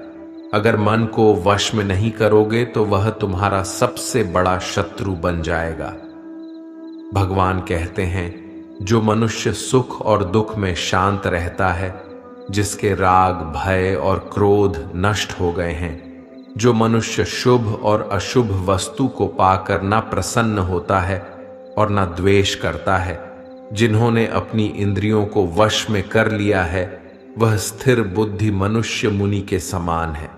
[SPEAKER 1] अगर मन को वश में नहीं करोगे तो वह तुम्हारा सबसे बड़ा शत्रु बन जाएगा। भगवान कहते हैं, जो मनुष्य सुख और दुख में शांत रहता है, जिसके राग, भय और क्रोध नष्ट हो गए हैं, जो मनुष्य शुभ और अशुभ वस्तु को पाकर न प्रसन्न होता है और न द्वेष करता है, जिन्होंने अपनी इंद्रियों को वश में कर लिया है, वह स्थिर बुद्धि मनुष्य मुनि के समान है।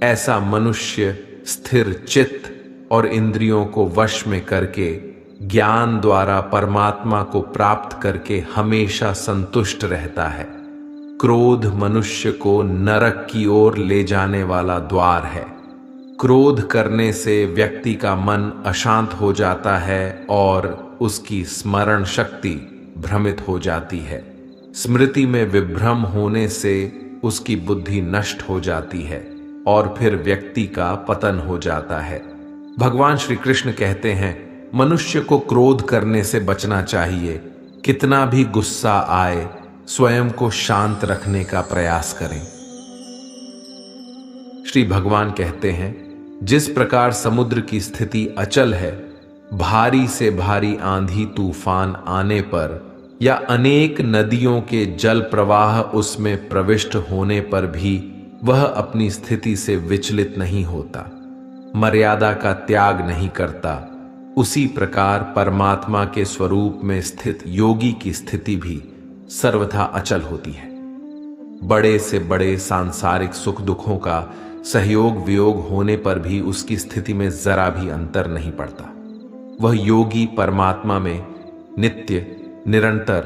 [SPEAKER 1] ऐसा मनुष्य स्थिर चित्त और इंद्रियों को वश में करके ज्ञान द्वारा परमात्मा को प्राप्त करके हमेशा संतुष्ट रहता है। क्रोध मनुष्य को नरक की ओर ले जाने वाला द्वार है। क्रोध करने से व्यक्ति का मन अशांत हो जाता है और उसकी स्मरण शक्ति भ्रमित हो जाती है। स्मृति में विभ्रम होने से उसकी बुद्धि नष्ट हो जाती है और फिर व्यक्ति का पतन हो जाता है। भगवान श्री कृष्ण कहते हैं, मनुष्य को क्रोध करने से बचना चाहिए। कितना भी गुस्सा आए, स्वयं को शांत रखने का प्रयास करें। श्री भगवान कहते हैं, जिस प्रकार समुद्र की स्थिति अचल है, भारी से भारी आंधी तूफान आने पर या अनेक नदियों के जल प्रवाह उसमें प्रविष्ट होने पर भी वह अपनी स्थिति से विचलित नहीं होता, मर्यादा का त्याग नहीं करता, उसी प्रकार परमात्मा के स्वरूप में स्थित योगी की स्थिति भी सर्वथा अचल होती है। बड़े से बड़े सांसारिक सुख दुखों का सहयोग वियोग होने पर भी उसकी स्थिति में जरा भी अंतर नहीं पड़ता। वह योगी परमात्मा में नित्य, निरंतर,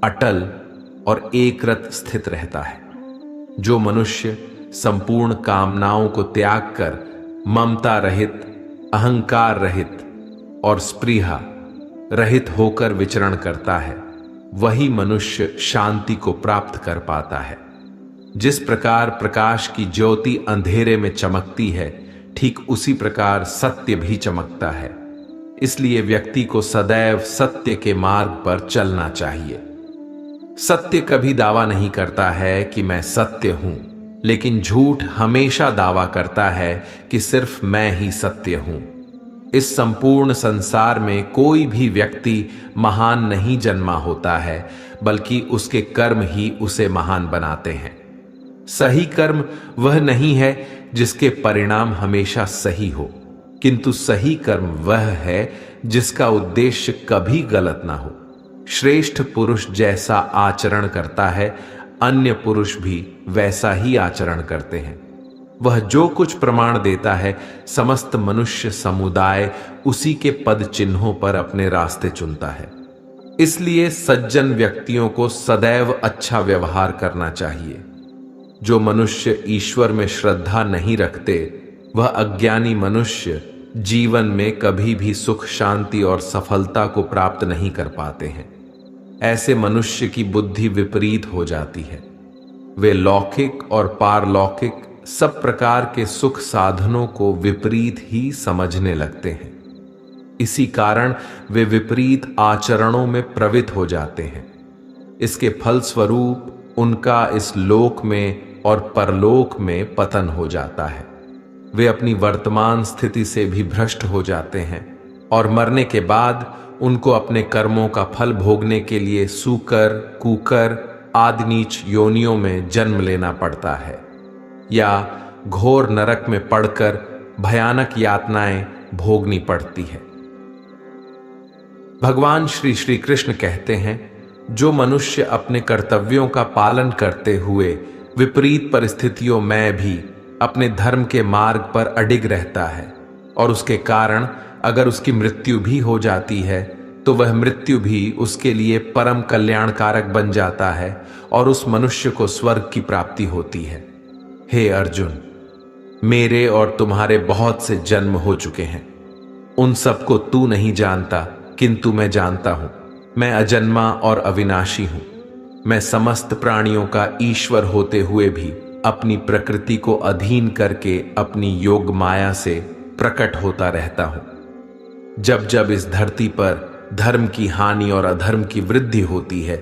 [SPEAKER 1] अटल और एकरत स्थित रहता है। जो मनुष्य संपूर्ण कामनाओं को त्याग कर ममता रहित, अहंकार रहित और स्पृहा रहित होकर विचरण करता है, वही मनुष्य शांति को प्राप्त कर पाता है। जिस प्रकार प्रकाश की ज्योति अंधेरे में चमकती है, ठीक उसी प्रकार सत्य भी चमकता है। इसलिए व्यक्ति को सदैव सत्य के मार्ग पर चलना चाहिए। सत्य कभी दावा नहीं करता है कि मैं सत्य हूं, लेकिन झूठ हमेशा दावा करता है कि सिर्फ मैं ही सत्य हूं। इस संपूर्ण संसार में कोई भी व्यक्ति महान नहीं जन्मा होता है, बल्कि उसके कर्म ही उसे महान बनाते हैं। सही कर्म वह नहीं है जिसके परिणाम हमेशा सही हो, किंतु सही कर्म वह है जिसका उद्देश्य कभी गलत ना हो। श्रेष्ठ पुरुष जैसा आचरण करता है, अन्य पुरुष भी वैसा ही आचरण करते हैं। वह जो कुछ प्रमाण देता है, समस्त मनुष्य समुदाय उसी के पद चिन्हों पर अपने रास्ते चुनता है। इसलिए सज्जन व्यक्तियों को सदैव अच्छा व्यवहार करना चाहिए। जो मनुष्य ईश्वर में श्रद्धा नहीं रखते, वह अज्ञानी मनुष्य जीवन में कभी भी सुख, शांति और सफलता को प्राप्त नहीं कर पाते हैं। ऐसे मनुष्य की बुद्धि विपरीत हो जाती है। वे लौकिक और पारलौकिक सब प्रकार के सुख साधनों को विपरीत ही समझने लगते हैं। इसी कारण वे विपरीत आचरणों में प्रवृत्त हो जाते हैं। इसके फलस्वरूप उनका इस लोक में और परलोक में पतन हो जाता है। वे अपनी वर्तमान स्थिति से भी भ्रष्ट हो जाते हैं और मरने के बाद उनको अपने कर्मों का फल भोगने के लिए सूकर, कुकर आदि नीच योनियों में जन्म लेना पड़ता है या घोर नरक में पड़कर भयानक यातनाएं भोगनी पड़ती है। भगवान श्री कृष्ण कहते हैं, जो मनुष्य अपने कर्तव्यों का पालन करते हुए विपरीत परिस्थितियों में भी अपने धर्म के मार्ग पर अडिग रहता है और उसके कारण अगर उसकी मृत्यु भी हो जाती है, तो वह मृत्यु भी उसके लिए परम कल्याणकारक बन जाता है और उस मनुष्य को स्वर्ग की प्राप्ति होती है। हे अर्जुन, मेरे और तुम्हारे बहुत से जन्म हो चुके हैं। उन सबको तू नहीं जानता, किंतु मैं जानता हूं। मैं अजन्मा और अविनाशी हूं। मैं समस्त प्राणियों का ईश्वर होते हुए भी अपनी प्रकृति को अधीन करके अपनी योग माया से प्रकट होता रहता हूं। जब जब इस धरती पर धर्म की हानि और अधर्म की वृद्धि होती है,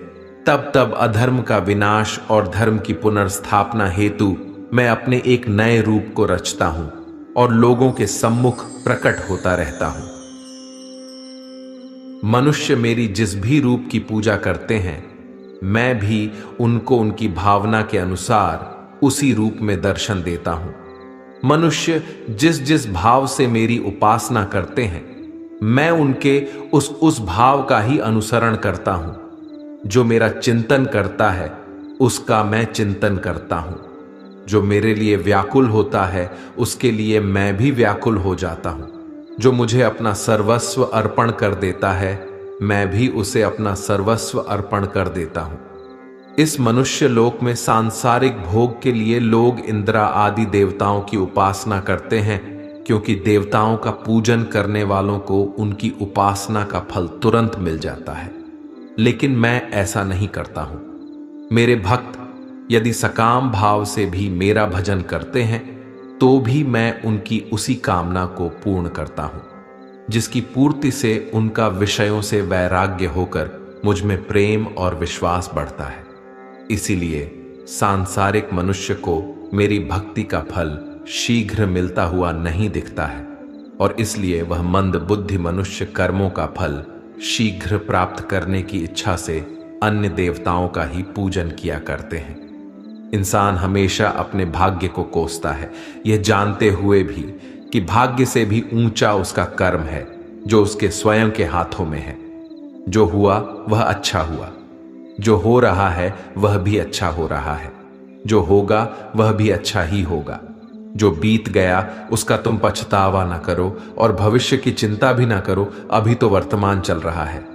[SPEAKER 1] तब तब अधर्म का विनाश और धर्म की पुनर्स्थापना हेतु मैं अपने एक नए रूप को रचता हूं और लोगों के सम्मुख प्रकट होता रहता हूं। मनुष्य मेरी जिस भी रूप की पूजा करते हैं, मैं भी उनको उनकी भावना के अनुसार उसी रूप में दर्शन देता हूं। मनुष्य जिस जिस भाव से मेरी उपासना करते हैं, मैं उनके उस भाव का ही अनुसरण करता हूं। जो मेरा चिंतन करता है उसका मैं चिंतन करता हूं। जो मेरे लिए व्याकुल होता है उसके लिए मैं भी व्याकुल हो जाता हूं। जो मुझे अपना सर्वस्व अर्पण कर देता है, मैं भी उसे अपना सर्वस्व अर्पण कर देता हूं। इस मनुष्य लोक में सांसारिक भोग के लिए लोग इंद्रा आदि देवताओं की उपासना करते हैं, क्योंकि देवताओं का पूजन करने वालों को उनकी उपासना का फल तुरंत मिल जाता है। लेकिन मैं ऐसा नहीं करता हूं। मेरे भक्त यदि सकाम भाव से भी मेरा भजन करते हैं, तो भी मैं उनकी उसी कामना को पूर्ण करता हूं, जिसकी पूर्ति से उनका विषयों से वैराग्य होकर मुझ में प्रेम और विश्वास बढ़ता है। इसीलिए सांसारिक मनुष्य को मेरी भक्ति का फल शीघ्र मिलता हुआ नहीं दिखता है, और इसलिए वह मंद बुद्धि मनुष्य कर्मों का फल शीघ्र प्राप्त करने की इच्छा से अन्य देवताओं का ही पूजन किया करते हैं। इंसान हमेशा अपने भाग्य को कोसता है, यह जानते हुए भी कि भाग्य से भी ऊंचा उसका कर्म है जो उसके स्वयं के हाथों में है। जो हुआ वह अच्छा हुआ, जो हो रहा है वह भी अच्छा हो रहा है, जो होगा वह भी अच्छा ही होगा। जो बीत गया उसका तुम पछतावा ना करो और भविष्य की चिंता भी ना करो, अभी तो वर्तमान चल रहा है।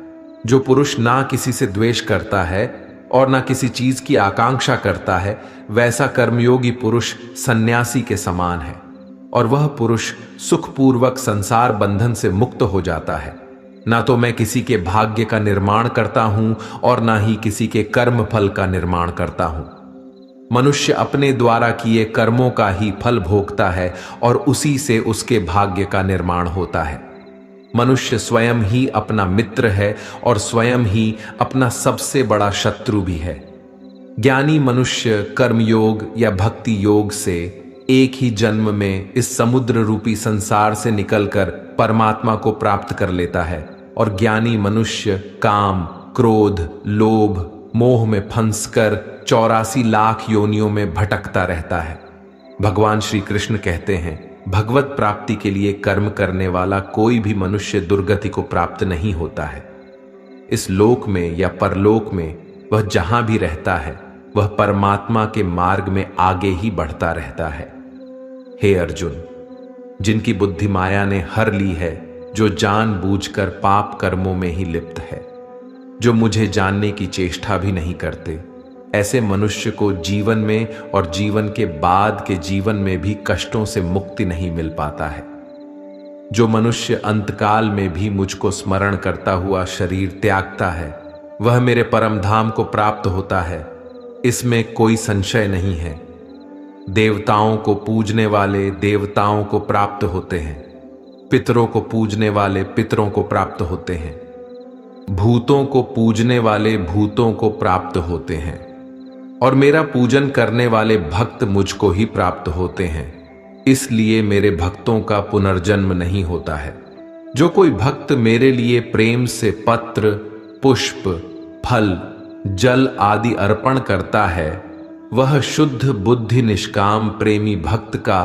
[SPEAKER 1] जो पुरुष ना किसी से द्वेष करता है और ना किसी चीज की आकांक्षा करता है, वैसा कर्मयोगी पुरुष सन्यासी के समान है, और वह पुरुष सुखपूर्वक संसार बंधन से मुक्त हो जाता है। ना तो मैं किसी के भाग्य का निर्माण करता हूं और ना ही किसी के कर्म फल का निर्माण करता हूं। मनुष्य अपने द्वारा किए कर्मों का ही फल भोगता है और उसी से उसके भाग्य का निर्माण होता है। मनुष्य स्वयं ही अपना मित्र है और स्वयं ही अपना सबसे बड़ा शत्रु भी है। ज्ञानी मनुष्य कर्मयोग या भक्ति योग से एक ही जन्म में इस समुद्र रूपी संसार से निकलकर परमात्मा को प्राप्त कर लेता है, और ज्ञानी मनुष्य काम, क्रोध, लोभ, मोह में फंसकर 84 लाख योनियों में भटकता रहता है। भगवान श्री कृष्ण कहते हैं, भगवत प्राप्ति के लिए कर्म करने वाला कोई भी मनुष्य दुर्गति को प्राप्त नहीं होता है। इस लोक में या परलोक में वह जहां भी रहता है, वह परमात्मा के मार्ग में आगे ही बढ़ता रहता है। हे अर्जुन, जिनकी बुद्धि माया ने हर ली है, जो जानबूझकर पाप कर्मों में ही लिप्त है, जो मुझे जानने की चेष्टा भी नहीं करते, ऐसे मनुष्य को जीवन में और जीवन के बाद के जीवन में भी कष्टों से मुक्ति नहीं मिल पाता है। जो मनुष्य अंतकाल में भी मुझको स्मरण करता हुआ शरीर त्यागता है, वह मेरे परम धाम को प्राप्त होता है, इसमें कोई संशय नहीं है। देवताओं को पूजने वाले देवताओं को प्राप्त होते हैं, पितरों को पूजने वाले पितरों को प्राप्त होते हैं, भूतों को पूजने वाले भूतों को प्राप्त होते हैं, और मेरा पूजन करने वाले भक्त मुझको ही प्राप्त होते हैं। इसलिए मेरे भक्तों का पुनर्जन्म नहीं होता है। जो कोई भक्त मेरे लिए प्रेम से पत्र, पुष्प, फल, जल आदि अर्पण करता है, वह शुद्ध बुद्धि निष्काम प्रेमी भक्त का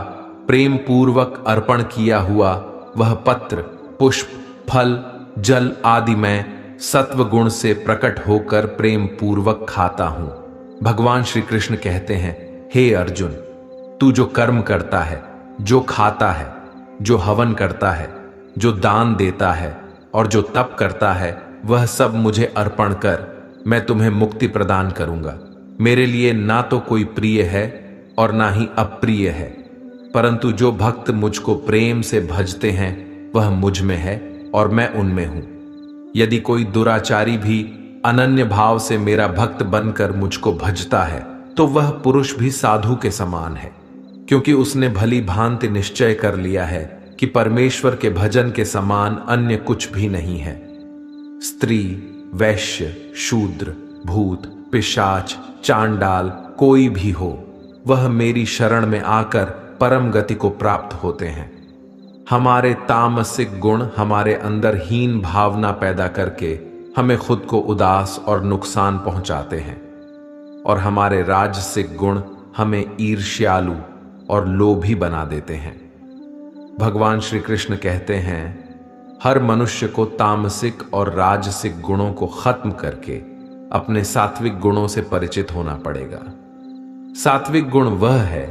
[SPEAKER 1] प्रेम पूर्वक अर्पण किया हुआ वह पत्र, पुष्प, फल, जल आदि मैं सत्व गुण से प्रकट होकर प्रेम पूर्वक खाता हूं। भगवान श्री कृष्ण कहते हैं, हे अर्जुन, तू जो कर्म करता है, जो खाता है, जो हवन करता है, जो दान देता है और जो तप करता है, वह सब मुझे अर्पण कर, मैं तुम्हें मुक्ति प्रदान करूंगा। मेरे लिए ना तो कोई प्रिय है और ना ही अप्रिय है, परंतु जो भक्त मुझको प्रेम से भजते हैं वह मुझ में है और मैं उनमें हूं। यदि कोई दुराचारी भी अनन्य भाव से मेरा भक्त बनकर मुझको भजता है, तो वह पुरुष भी साधु के समान है, क्योंकि उसने भली भांति निश्चय कर लिया है कि परमेश्वर के भजन के समान अन्य कुछ भी नहीं है। स्त्री, वैश्य, शूद्र, भूत, पिशाच, चांडाल कोई भी हो, वह मेरी शरण में आकर परम गति को प्राप्त होते हैं। हमारे तामसिक गुण हमारे अंदर हीन भावना पैदा करके हमें खुद को उदास और नुकसान पहुंचाते हैं, और हमारे राजसिक गुण हमें ईर्ष्यालु और लोभी बना देते हैं। भगवान श्री कृष्ण कहते हैं, हर मनुष्य को तामसिक और राजसिक गुणों को खत्म करके अपने सात्विक गुणों से परिचित होना पड़ेगा। सात्विक गुण वह है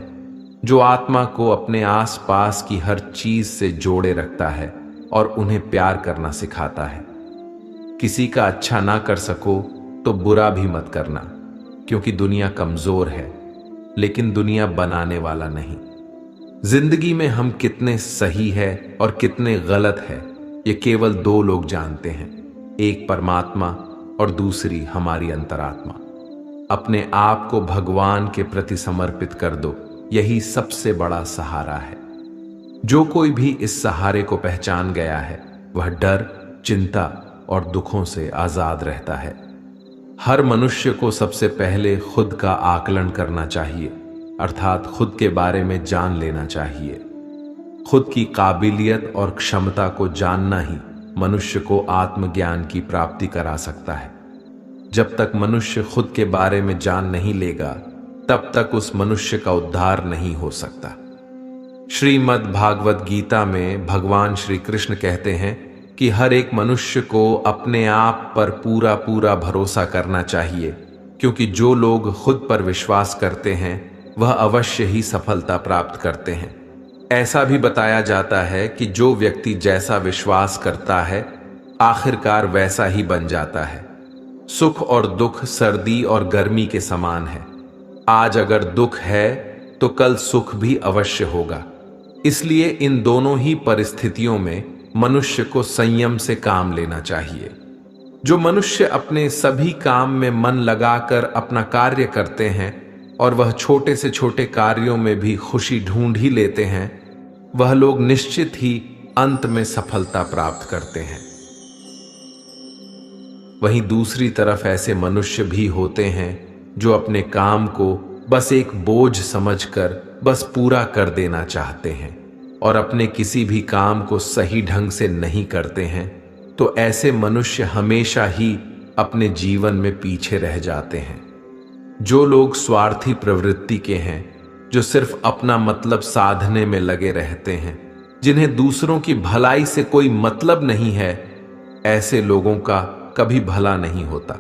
[SPEAKER 1] जो आत्मा को अपने आसपास की हर चीज से जोड़े रखता है और उन्हें प्यार करना सिखाता है। किसी का अच्छा ना कर सको तो बुरा भी मत करना, क्योंकि दुनिया कमजोर है, लेकिन दुनिया बनाने वाला नहीं। जिंदगी में हम कितने सही है और कितने गलत है, ये केवल दो लोग जानते हैं, एक परमात्मा और दूसरी हमारी अंतरात्मा। अपने आप को भगवान के प्रति समर्पित कर दो, यही सबसे बड़ा सहारा है। जो कोई भी इस सहारे को पहचान गया है, वह डर, चिंता और दुखों से आजाद रहता है। हर मनुष्य को सबसे पहले खुद का आकलन करना चाहिए, अर्थात खुद के बारे में जान लेना चाहिए। खुद की काबिलियत और क्षमता को जानना ही मनुष्य को आत्मज्ञान की प्राप्ति करा सकता है। जब तक मनुष्य खुद के बारे में जान नहीं लेगा, तब तक उस मनुष्य का उद्धार नहीं हो सकता। श्रीमद् भागवत गीता में भगवान श्री कृष्ण कहते हैं कि हर एक मनुष्य को अपने आप पर पूरा पूरा भरोसा करना चाहिए, क्योंकि जो लोग खुद पर विश्वास करते हैं वह अवश्य ही सफलता प्राप्त करते हैं। ऐसा भी बताया जाता है कि जो व्यक्ति जैसा विश्वास करता है, आखिरकार वैसा ही बन जाता है। सुख और दुख सर्दी और गर्मी के समान है। आज अगर दुख है तो कल सुख भी अवश्य होगा। इसलिए इन दोनों ही परिस्थितियों में मनुष्य को संयम से काम लेना चाहिए। जो मनुष्य अपने सभी काम में मन लगाकर अपना कार्य करते हैं और वह छोटे से छोटे कार्यों में भी खुशी ढूंढ ही लेते हैं, वह लोग निश्चित ही अंत में सफलता प्राप्त करते हैं। वहीं दूसरी तरफ ऐसे मनुष्य भी होते हैं जो अपने काम को बस एक बोझ समझकर बस पूरा कर देना चाहते हैं और अपने किसी भी काम को सही ढंग से नहीं करते हैं। तो ऐसे मनुष्य हमेशा ही अपने जीवन में पीछे रह जाते हैं। जो लोग स्वार्थी प्रवृत्ति के हैं, जो सिर्फ अपना मतलब साधने में लगे रहते हैं, जिन्हें दूसरों की भलाई से कोई मतलब नहीं है, ऐसे लोगों का कभी भला नहीं होता।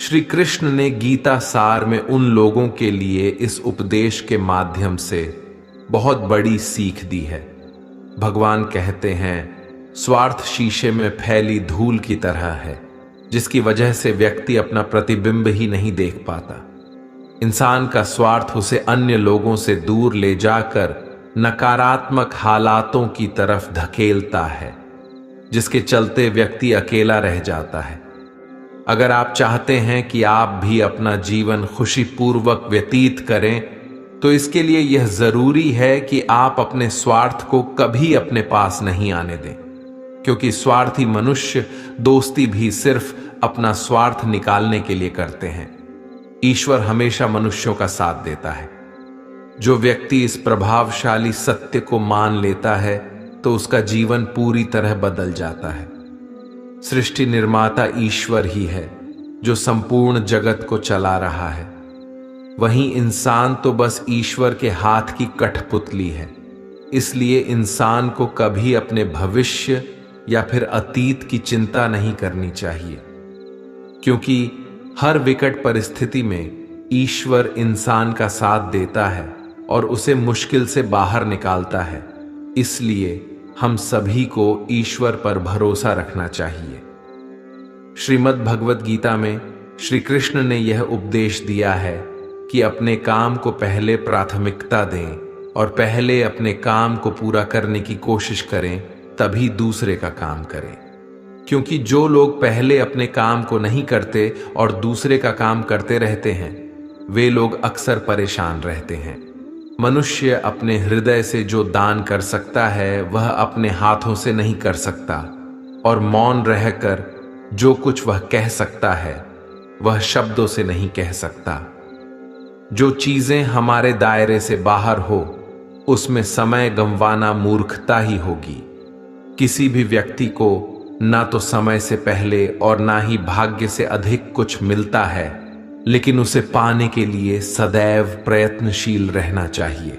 [SPEAKER 1] श्री कृष्ण ने गीता सार में उन लोगों के लिए इस उपदेश के माध्यम से बहुत बड़ी सीख दी है। भगवान कहते हैं, स्वार्थ शीशे में फैली धूल की तरह है, जिसकी वजह से व्यक्ति अपना प्रतिबिंब ही नहीं देख पाता। इंसान का स्वार्थ उसे अन्य लोगों से दूर ले जाकर नकारात्मक हालातों की तरफ धकेलता है, जिसके चलते व्यक्ति अकेला रह जाता है। अगर आप चाहते हैं कि आप भी अपना जीवन खुशीपूर्वक व्यतीत करें, तो इसके लिए यह जरूरी है कि आप अपने स्वार्थ को कभी अपने पास नहीं आने दें, क्योंकि स्वार्थी मनुष्य दोस्ती भी सिर्फ अपना स्वार्थ निकालने के लिए करते हैं। ईश्वर हमेशा मनुष्यों का साथ देता है। जो व्यक्ति इस प्रभावशाली सत्य को मान लेता है, तो उसका जीवन पूरी तरह बदल जाता है। सृष्टि निर्माता ईश्वर ही है जो संपूर्ण जगत को चला रहा है। वहीं इंसान तो बस ईश्वर के हाथ की कठपुतली है। इसलिए इंसान को कभी अपने भविष्य या फिर अतीत की चिंता नहीं करनी चाहिए, क्योंकि हर विकट परिस्थिति में ईश्वर इंसान का साथ देता है और उसे मुश्किल से बाहर निकालता है। इसलिए हम सभी को ईश्वर पर भरोसा रखना चाहिए। श्रीमद् भगवत गीता में श्री कृष्ण ने यह उपदेश दिया है कि अपने काम को पहले प्राथमिकता दें और पहले अपने काम को पूरा करने की कोशिश करें, तभी दूसरे का काम करें। क्योंकि जो लोग पहले अपने काम को नहीं करते और दूसरे का काम करते रहते हैं, वे लोग अक्सर परेशान रहते हैं। मनुष्य अपने हृदय से जो दान कर सकता है, वह अपने हाथों से नहीं कर सकता, और मौन रहकर जो कुछ वह कह सकता है, वह शब्दों से नहीं कह सकता। जो चीजें हमारे दायरे से बाहर हो उसमें समय गंवाना मूर्खता ही होगी। किसी भी व्यक्ति को ना तो समय से पहले और ना ही भाग्य से अधिक कुछ मिलता है, लेकिन उसे पाने के लिए सदैव प्रयत्नशील रहना चाहिए।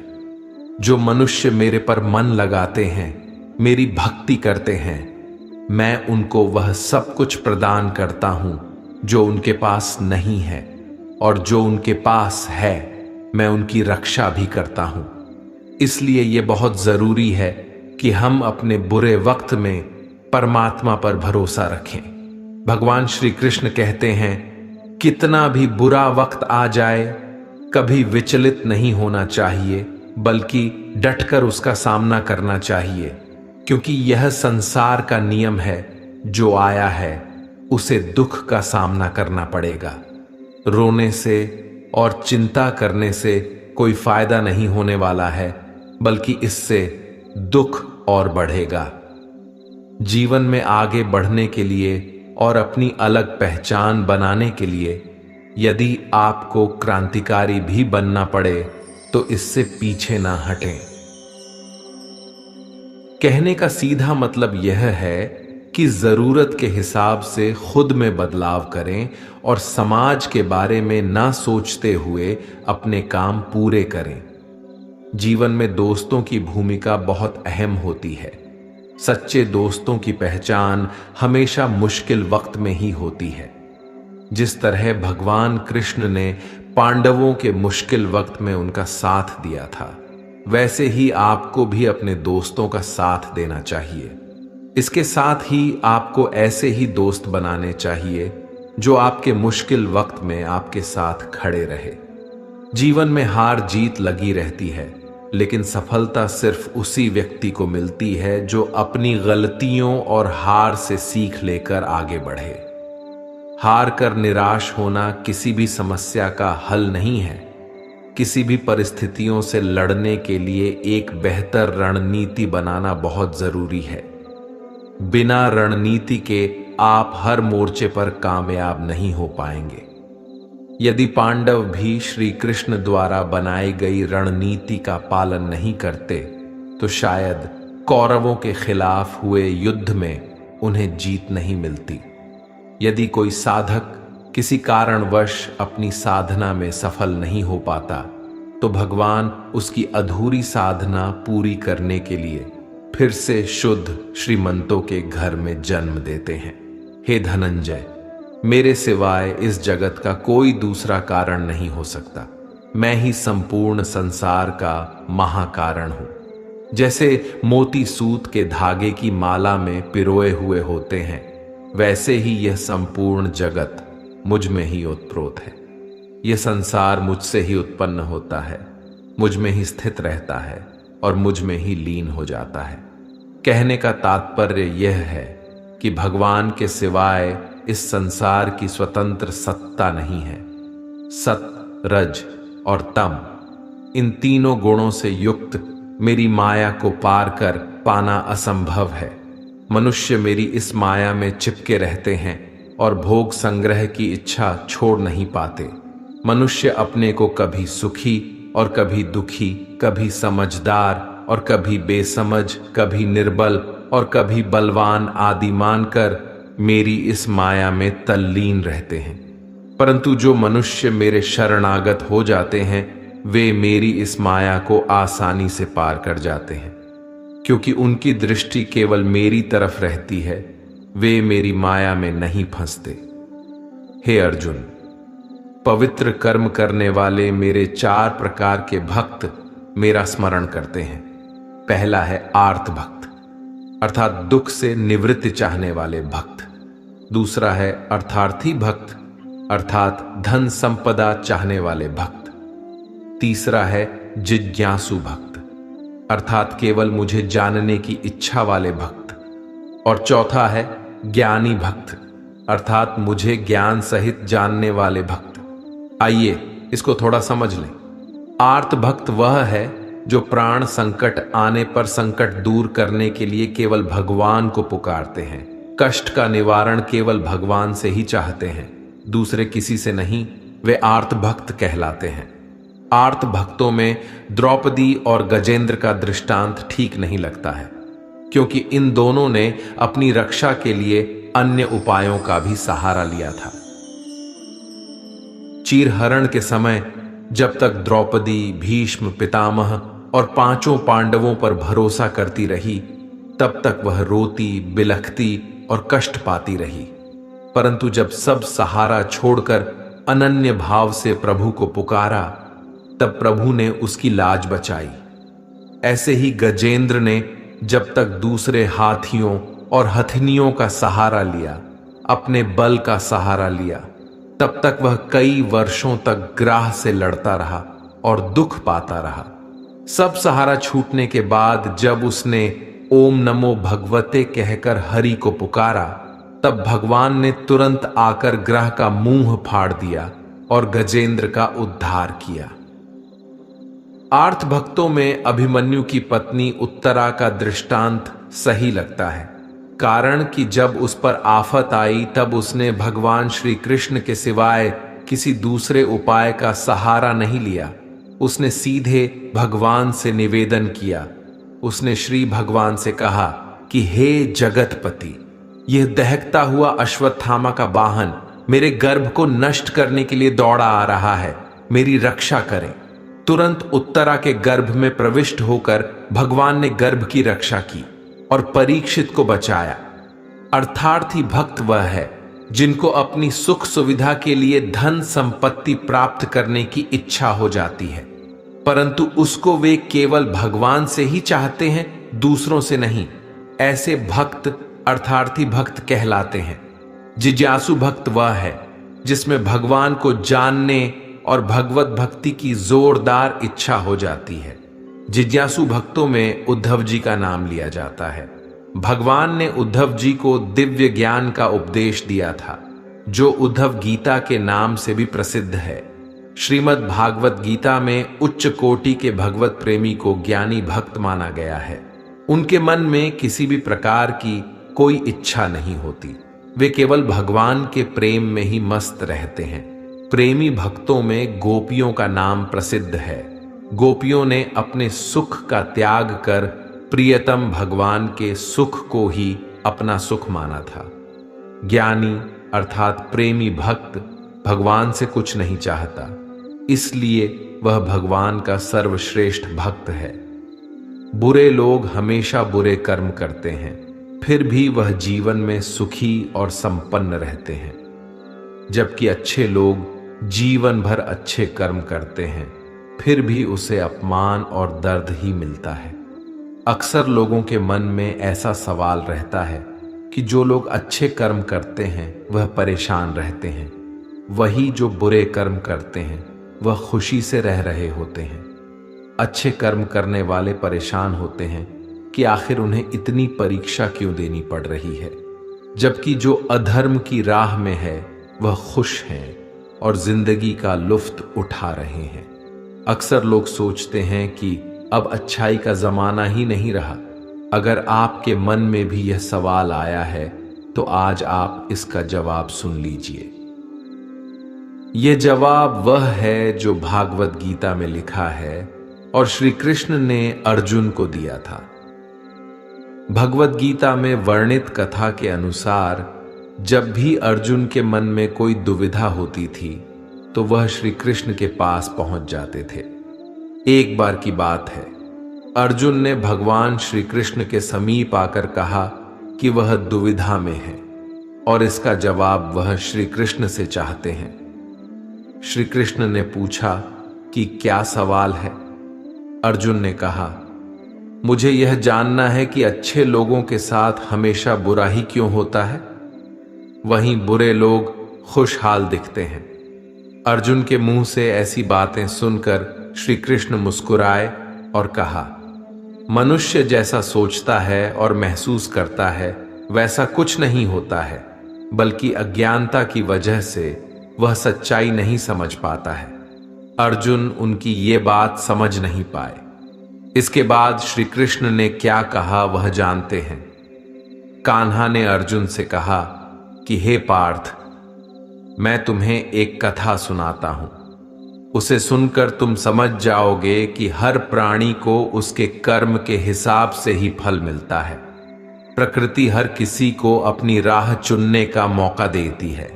[SPEAKER 1] जो मनुष्य मेरे पर मन लगाते हैं, मेरी भक्ति करते हैं, मैं उनको वह सब कुछ प्रदान करता हूं जो उनके पास नहीं है, और जो उनके पास है मैं उनकी रक्षा भी करता हूं। इसलिए यह बहुत जरूरी है कि हम अपने बुरे वक्त में परमात्मा पर भरोसा रखें। भगवान श्री कृष्ण कहते हैं, कितना भी बुरा वक्त आ जाए कभी विचलित नहीं होना चाहिए, बल्कि डटकर उसका सामना करना चाहिए, क्योंकि यह संसार का नियम है। जो आया है उसे दुख का सामना करना पड़ेगा। रोने से और चिंता करने से कोई फायदा नहीं होने वाला है, बल्कि इससे दुख और बढ़ेगा। जीवन में आगे बढ़ने के लिए और अपनी अलग पहचान बनाने के लिए यदि आपको क्रांतिकारी भी बनना पड़े तो इससे पीछे ना हटें। कहने का सीधा मतलब यह है कि जरूरत के हिसाब से खुद में बदलाव करें और समाज के बारे में ना सोचते हुए अपने काम पूरे करें। जीवन में दोस्तों की भूमिका बहुत अहम होती है। सच्चे दोस्तों की पहचान हमेशा मुश्किल वक्त में ही होती है। जिस तरह भगवान कृष्ण ने पांडवों के मुश्किल वक्त में उनका साथ दिया था, वैसे ही आपको भी अपने दोस्तों का साथ देना चाहिए। इसके साथ ही आपको ऐसे ही दोस्त बनाने चाहिए जो आपके मुश्किल वक्त में आपके साथ खड़े रहे। जीवन में हार जीत लगी रहती है, लेकिन सफलता सिर्फ उसी व्यक्ति को मिलती है जो अपनी गलतियों और हार से सीख लेकर आगे बढ़े। हार कर निराश होना किसी भी समस्या का हल नहीं है। किसी भी परिस्थितियों से लड़ने के लिए एक बेहतर रणनीति बनाना बहुत जरूरी है। बिना रणनीति के आप हर मोर्चे पर कामयाब नहीं हो पाएंगे। यदि पांडव भी श्री कृष्ण द्वारा बनाई गई रणनीति का पालन नहीं करते तो शायद कौरवों के खिलाफ हुए युद्ध में उन्हें जीत नहीं मिलती। यदि कोई साधक किसी कारणवश अपनी साधना में सफल नहीं हो पाता तो भगवान उसकी अधूरी साधना पूरी करने के लिए फिर से शुद्ध श्रीमंतों के घर में जन्म देते हैं। हे धनंजय, मेरे सिवाय इस जगत का कोई दूसरा कारण नहीं हो सकता। मैं ही संपूर्ण संसार का महाकारण हूं। जैसे मोती सूत के धागे की माला में पिरोए हुए होते हैं, वैसे ही यह संपूर्ण जगत मुझ में ही ओतप्रोत है। यह संसार मुझसे ही उत्पन्न होता है, मुझ में ही स्थित रहता है और मुझ में ही लीन हो जाता है। कहने का तात्पर्य यह है कि भगवान के सिवाय इस संसार की स्वतंत्र सत्ता नहीं है। सत, रज और तम, इन तीनों गुणों से युक्त मेरी माया को पार कर पाना असंभव है। मनुष्य मेरी इस माया में चिपके रहते हैं और भोग संग्रह की इच्छा छोड़ नहीं पाते। मनुष्य अपने को कभी सुखी और कभी दुखी, कभी समझदार और कभी बेसमझ, कभी निर्बल और कभी बलवान आदि मानकर मेरी इस माया में तल्लीन रहते हैं। परंतु जो मनुष्य मेरे शरणागत हो जाते हैं वे मेरी इस माया को आसानी से पार कर जाते हैं, क्योंकि उनकी दृष्टि केवल मेरी तरफ रहती है। वे मेरी माया में नहीं फंसते। हे अर्जुन, पवित्र कर्म करने वाले मेरे 4 प्रकार के भक्त मेरा स्मरण करते हैं। पहला है आर्त भक्त, अर्थात दुख से निवृत्ति चाहने वाले भक्त। दूसरा है अर्थार्थी भक्त, अर्थात धन संपदा चाहने वाले भक्त। तीसरा है जिज्ञासु भक्त, अर्थात केवल मुझे जानने की इच्छा वाले भक्त। और चौथा है ज्ञानी भक्त, अर्थात मुझे ज्ञान सहित जानने वाले भक्त। आइए इसको थोड़ा समझ लें। आर्त भक्त वह है जो प्राण संकट आने पर संकट दूर करने के लिए केवल भगवान को पुकारते हैं, कष्ट का निवारण केवल भगवान से ही चाहते हैं। दूसरे किसी से नहीं, वे आर्त भक्त कहलाते हैं। आर्त भक्तों में द्रौपदी और गजेंद्र का दृष्टांत ठीक नहीं लगता है, क्योंकि इन दोनों ने अपनी रक्षा के लिए अन्य उपायों का भी सहारा लिया था। चीरहरण के समय जब तक द्रौपदी, भीष्म, पितामह और पांचों पांडवों पर भरोसा करती रही, तब तक वह रोती, बिलखती और कष्ट पाती रही। परंतु जब सब सहारा छोड़कर अनन्य भाव से प्रभु को पुकारा, तब प्रभु ने उसकी लाज बचाई। ऐसे ही गजेंद्र ने जब तक दूसरे हाथियों और हथिनियों का सहारा लिया, अपने बल का सहारा लिया, तब तक वह कई वर्षों तक ग्राह से लड़ता रहा और दुख पाता रहा। सब सहारा छूटने के बाद जब उसने ओम नमो भगवते कहकर हरि को पुकारा, तब भगवान ने तुरंत आकर ग्रह का मुंह फाड़ दिया और गजेंद्र का उद्धार किया। आर्त भक्तों में अभिमन्यु की पत्नी उत्तरा का दृष्टांत सही लगता है, कारण कि जब उस पर आफत आई तब उसने भगवान श्री कृष्ण के सिवाय किसी दूसरे उपाय का सहारा नहीं लिया। उसने सीधे भगवान से निवेदन किया। उसने श्री भगवान से कहा कि हे जगतपति, यह दहकता हुआ अश्वत्थामा का वाहन मेरे गर्भ को नष्ट करने के लिए दौड़ा आ रहा है, मेरी रक्षा करें। तुरंत उत्तरा के गर्भ में प्रविष्ट होकर भगवान ने गर्भ की रक्षा की और परीक्षित को बचाया। अर्थार्थी भक्त वह है जिनको अपनी सुख सुविधा के लिए धन संपत्ति प्राप्त करने की इच्छा हो जाती है, परंतु उसको वे केवल भगवान से ही चाहते हैं, दूसरों से नहीं। ऐसे भक्त अर्थार्थी भक्त कहलाते हैं। जिज्ञासु भक्त वह है जिसमें भगवान को जानने और भगवत भक्ति की जोरदार इच्छा हो जाती है। जिज्ञासु भक्तों में उद्धव जी का नाम लिया जाता है। भगवान ने उद्धव जी को दिव्य ज्ञान का उपदेश दिया था, जो उद्धव गीता के नाम से भी प्रसिद्ध है। श्रीमद् भागवत गीता में उच्च कोटि के भगवत प्रेमी को ज्ञानी भक्त माना गया है। उनके मन में किसी भी प्रकार की कोई इच्छा नहीं होती, वे केवल भगवान के प्रेम में ही मस्त रहते हैं। प्रेमी भक्तों में गोपियों का नाम प्रसिद्ध है। गोपियों ने अपने सुख का त्याग कर प्रियतम भगवान के सुख को ही अपना सुख माना था। ज्ञानी अर्थात प्रेमी भक्त भगवान से कुछ नहीं चाहता, इसलिए वह भगवान का सर्वश्रेष्ठ भक्त है। बुरे लोग हमेशा बुरे कर्म करते हैं, फिर भी वह जीवन में सुखी और संपन्न रहते हैं, जबकि अच्छे लोग जीवन भर अच्छे कर्म करते हैं, फिर भी उसे अपमान और दर्द ही मिलता है। अक्सर लोगों के मन में ऐसा सवाल रहता है कि जो लोग अच्छे कर्म करते हैं वह परेशान रहते हैं, वही जो बुरे कर्म करते हैं वह खुशी से रह रहे होते हैं। अच्छे कर्म करने वाले परेशान होते हैं कि आखिर उन्हें इतनी परीक्षा क्यों देनी पड़ रही है, जबकि जो अधर्म की राह में है वह खुश हैं और जिंदगी का लुत्फ उठा रहे हैं। अक्सर लोग सोचते हैं कि अब अच्छाई का जमाना ही नहीं रहा। अगर आपके मन में भी यह सवाल आया है तो आज आप इसका जवाब सुन लीजिए। यह जवाब वह है जो भागवत गीता में लिखा है और श्री कृष्ण ने अर्जुन को दिया था। भगवत गीता में वर्णित कथा के अनुसार जब भी अर्जुन के मन में कोई दुविधा होती थी तो वह श्री कृष्ण के पास पहुंच जाते थे। एक बार की बात है, अर्जुन ने भगवान श्री कृष्ण के समीप आकर कहा कि वह दुविधा में है और इसका जवाब वह श्री कृष्ण से चाहते हैं। श्री कृष्ण ने पूछा कि क्या सवाल है? अर्जुन ने कहा, मुझे यह जानना है कि अच्छे लोगों के साथ हमेशा बुरा ही क्यों होता है, वहीं बुरे लोग खुशहाल दिखते हैं। अर्जुन के मुंह से ऐसी बातें सुनकर श्री कृष्ण मुस्कुराए और कहा, मनुष्य जैसा सोचता है और महसूस करता है वैसा कुछ नहीं होता है, बल्कि अज्ञानता की वजह से वह सच्चाई नहीं समझ पाता है। अर्जुन उनकी ये बात समझ नहीं पाए। इसके बाद श्री कृष्ण ने क्या कहा वह जानते हैं। कान्हा ने अर्जुन से कहा कि हे पार्थ, मैं तुम्हें एक कथा सुनाता हूं। उसे सुनकर तुम समझ जाओगे कि हर प्राणी को उसके कर्म के हिसाब से ही फल मिलता है। प्रकृति हर किसी को अपनी राह चुनने का मौका देती है।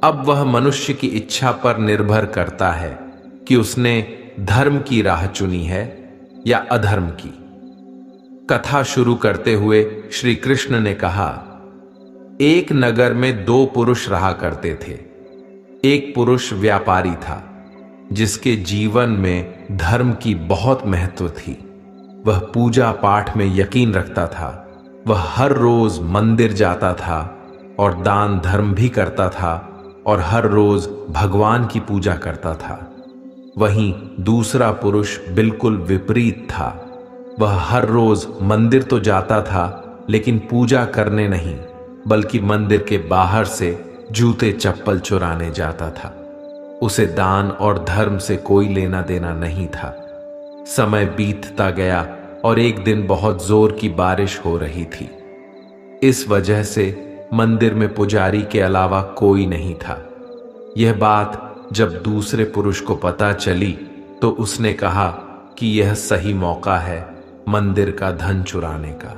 [SPEAKER 1] अब वह मनुष्य की इच्छा पर निर्भर करता है कि उसने धर्म की राह चुनी है या अधर्म की। कथा शुरू करते हुए श्री कृष्ण ने कहा, एक नगर में दो पुरुष रहा करते थे। एक पुरुष व्यापारी था जिसके जीवन में धर्म की बहुत महत्व थी। वह पूजा पाठ में यकीन रखता था। वह हर रोज मंदिर जाता था और दान धर्म भी करता था और हर रोज भगवान की पूजा करता था। वहीं दूसरा पुरुष बिल्कुल विपरीत था। वह हर रोज मंदिर तो जाता था लेकिन पूजा करने नहीं, बल्कि मंदिर के बाहर से जूते चप्पल चुराने जाता था। उसे दान और धर्म से कोई लेना देना नहीं था। समय बीतता गया और एक दिन बहुत जोर की बारिश हो रही थी। इस वजह से मंदिर में पुजारी के अलावा कोई नहीं था। यह बात जब दूसरे पुरुष को पता चली तो उसने कहा कि यह सही मौका है मंदिर का धन चुराने का।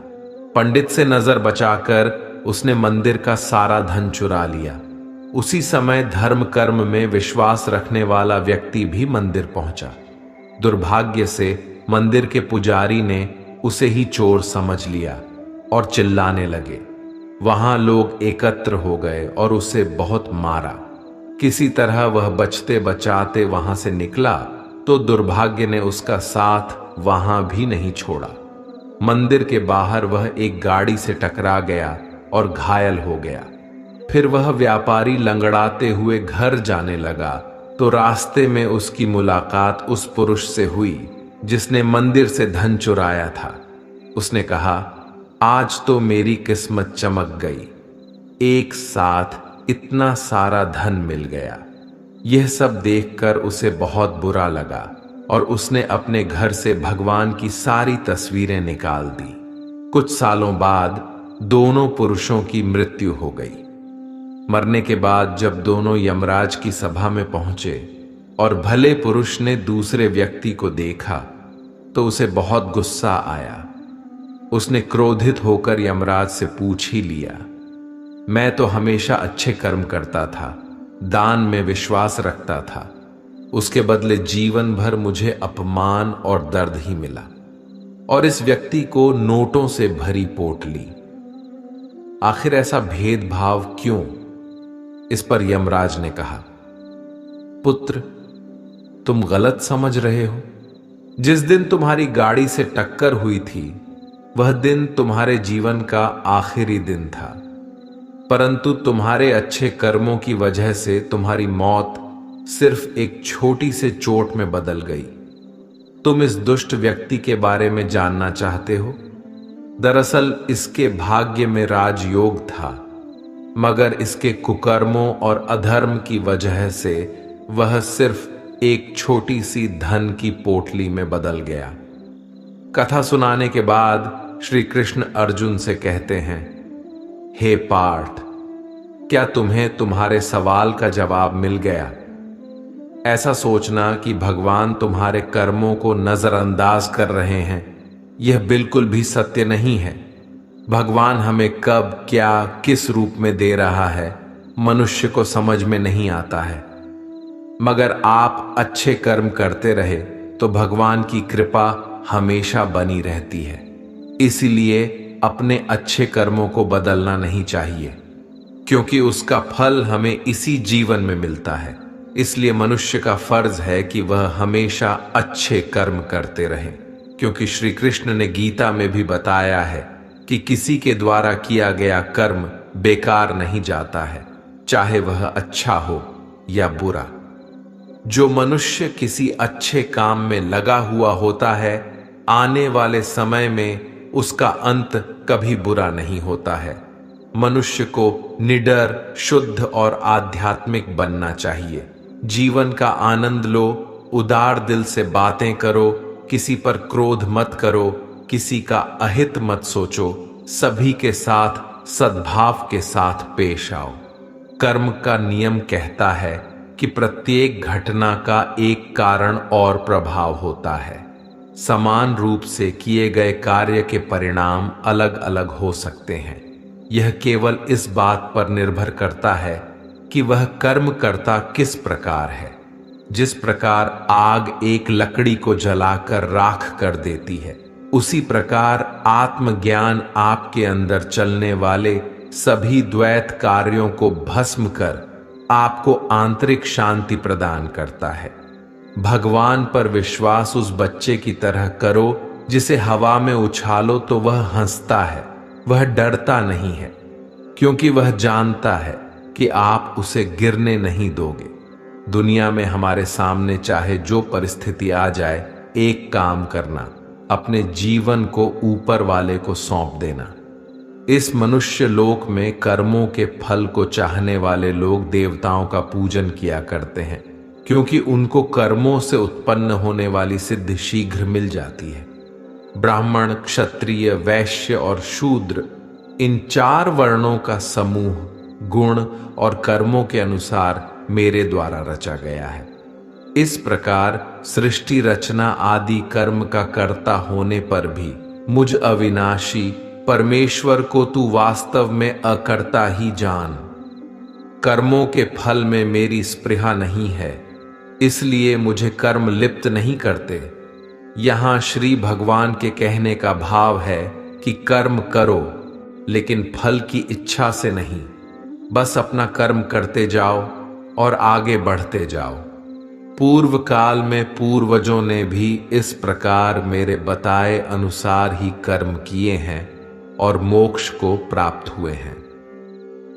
[SPEAKER 1] पंडित से नजर बचाकर उसने मंदिर का सारा धन चुरा लिया। उसी समय धर्म कर्म में विश्वास रखने वाला व्यक्ति भी मंदिर पहुंचा। दुर्भाग्य से मंदिर के पुजारी ने उसे ही चोर समझ लिया और चिल्लाने लगे। वहां लोग एकत्र हो गए और उसे बहुत मारा। किसी तरह वह बचते बचाते वहां से निकला तो दुर्भाग्य ने उसका साथ वहां भी नहीं छोड़ा। मंदिर के बाहर वह एक गाड़ी से टकरा गया और घायल हो गया। फिर वह व्यापारी लंगड़ाते हुए घर जाने लगा तो रास्ते में उसकी मुलाकात उस पुरुष से हुई जिसने मंदिर से धन चुराया था। उसने कहा, आज तो मेरी किस्मत चमक गई, एक साथ इतना सारा धन मिल गया। यह सब देखकर उसे बहुत बुरा लगा और उसने अपने घर से भगवान की सारी तस्वीरें निकाल दी। कुछ सालों बाद दोनों पुरुषों की मृत्यु हो गई। मरने के बाद जब दोनों यमराज की सभा में पहुंचे और भले पुरुष ने दूसरे व्यक्ति को देखा तो उसे बहुत गुस्सा आया। उसने क्रोधित होकर यमराज से पूछ ही लिया, मैं तो हमेशा अच्छे कर्म करता था, दान में विश्वास रखता था, उसके बदले जीवन भर मुझे अपमान और दर्द ही मिला और इस व्यक्ति को नोटों से भरी पोटली। आखिर ऐसा भेदभाव क्यों? इस पर यमराज ने कहा, पुत्र, तुम गलत समझ रहे हो। जिस दिन तुम्हारी गाड़ी से टक्कर हुई थी वह दिन तुम्हारे जीवन का आखिरी दिन था, परंतु तुम्हारे अच्छे कर्मों की वजह से तुम्हारी मौत सिर्फ एक छोटी से चोट में बदल गई। तुम इस दुष्ट व्यक्ति के बारे में जानना चाहते हो? दरअसल इसके भाग्य में राजयोग था, मगर इसके कुकर्मों और अधर्म की वजह से वह सिर्फ एक छोटी सी धन की पोटली में बदल गया। कथा सुनाने के बाद श्री कृष्ण अर्जुन से कहते हैं, हे पार्थ, क्या तुम्हें तुम्हारे सवाल का जवाब मिल गया? ऐसा सोचना कि भगवान तुम्हारे कर्मों को नजरअंदाज कर रहे हैं, यह बिल्कुल भी सत्य नहीं है। भगवान हमें कब, क्या, किस रूप में दे रहा है मनुष्य को समझ में नहीं आता है। मगर आप अच्छे कर्म करते रहे तो भगवान की कृपा हमेशा बनी रहती है। इसलिए अपने अच्छे कर्मों को बदलना नहीं चाहिए, क्योंकि उसका फल हमें इसी जीवन में मिलता है। इसलिए मनुष्य का फर्ज है कि वह हमेशा अच्छे कर्म करते रहे, क्योंकि श्री कृष्ण ने गीता में भी बताया है कि किसी के द्वारा किया गया कर्म बेकार नहीं जाता है, चाहे वह अच्छा हो या बुरा। जो मनुष्य किसी अच्छे काम में लगा हुआ होता है, आने वाले समय में उसका अंत कभी बुरा नहीं होता है। मनुष्य को निडर, शुद्ध और आध्यात्मिक बनना चाहिए। जीवन का आनंद लो, उदार दिल से बातें करो, किसी पर क्रोध मत करो, किसी का अहित मत सोचो, सभी के साथ सद्भाव के साथ पेश आओ। कर्म का नियम कहता है कि प्रत्येक घटना का एक कारण और प्रभाव होता है। समान रूप से किए गए कार्य के परिणाम अलग अलग हो सकते हैं। यह केवल इस बात पर निर्भर करता है कि वह कर्म करता किस प्रकार है। जिस प्रकार आग एक लकड़ी को जलाकर राख कर देती है, उसी प्रकार आत्मज्ञान आपके अंदर चलने वाले सभी द्वैत कार्यों को भस्म कर आपको आंतरिक शांति प्रदान करता है। भगवान पर विश्वास उस बच्चे की तरह करो जिसे हवा में उछालो तो वह हंसता है, वह डरता नहीं है, क्योंकि वह जानता है कि आप उसे गिरने नहीं दोगे। दुनिया में हमारे सामने चाहे जो परिस्थिति आ जाए, एक काम करना, अपने जीवन को ऊपर वाले को सौंप देना। इस मनुष्य लोक में कर्मों के फल को चाहने वाले लोग देवताओं का पूजन किया करते हैं, क्योंकि उनको कर्मों से उत्पन्न होने वाली सिद्धि शीघ्र मिल जाती है। ब्राह्मण, क्षत्रिय, वैश्य और शूद्र, इन 4 वर्णों का समूह गुण और कर्मों के अनुसार मेरे द्वारा रचा गया है। इस प्रकार सृष्टि रचना आदि कर्म का कर्ता होने पर भी मुझ अविनाशी परमेश्वर को तू वास्तव में अकर्ता ही जान। कर्मों के फल में मेरी स्पृहा नहीं है, इसलिए मुझे कर्म लिप्त नहीं करते। यहां श्री भगवान के कहने का भाव है कि कर्म करो, लेकिन फल की इच्छा से नहीं, बस अपना कर्म करते जाओ और आगे बढ़ते जाओ। पूर्व काल में पूर्वजों ने भी इस प्रकार मेरे बताए अनुसार ही कर्म किए हैं और मोक्ष को प्राप्त हुए हैं।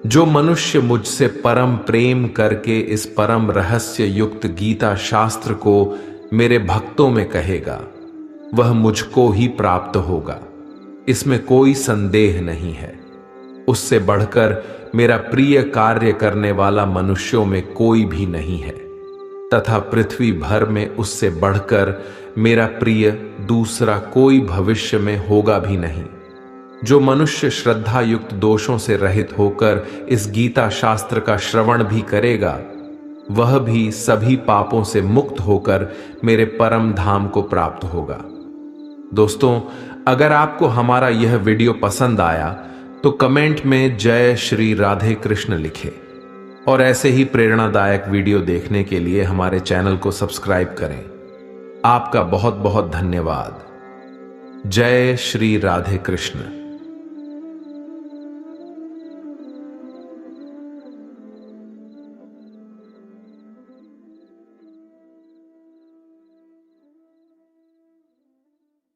[SPEAKER 1] जो मनुष्य मुझसे परम प्रेम करके इस परम रहस्य युक्त गीता शास्त्र को मेरे भक्तों में कहेगा, वह मुझको ही प्राप्त होगा, इसमें कोई संदेह नहीं है। उससे बढ़कर मेरा प्रिय कार्य करने वाला मनुष्यों में कोई भी नहीं है, तथा पृथ्वी भर में उससे बढ़कर मेरा प्रिय दूसरा कोई भविष्य में होगा भी नहीं। जो मनुष्य श्रद्धा युक्त दोषों से रहित होकर इस गीता शास्त्र का श्रवण भी करेगा, वह भी सभी पापों से मुक्त होकर मेरे परम धाम को प्राप्त होगा। दोस्तों, अगर आपको हमारा यह वीडियो पसंद आया तो कमेंट में जय श्री राधे कृष्ण लिखें और ऐसे ही प्रेरणादायक वीडियो देखने के लिए हमारे चैनल को सब्सक्राइब करें। आपका बहुत बहुत धन्यवाद। जय श्री राधे कृष्ण।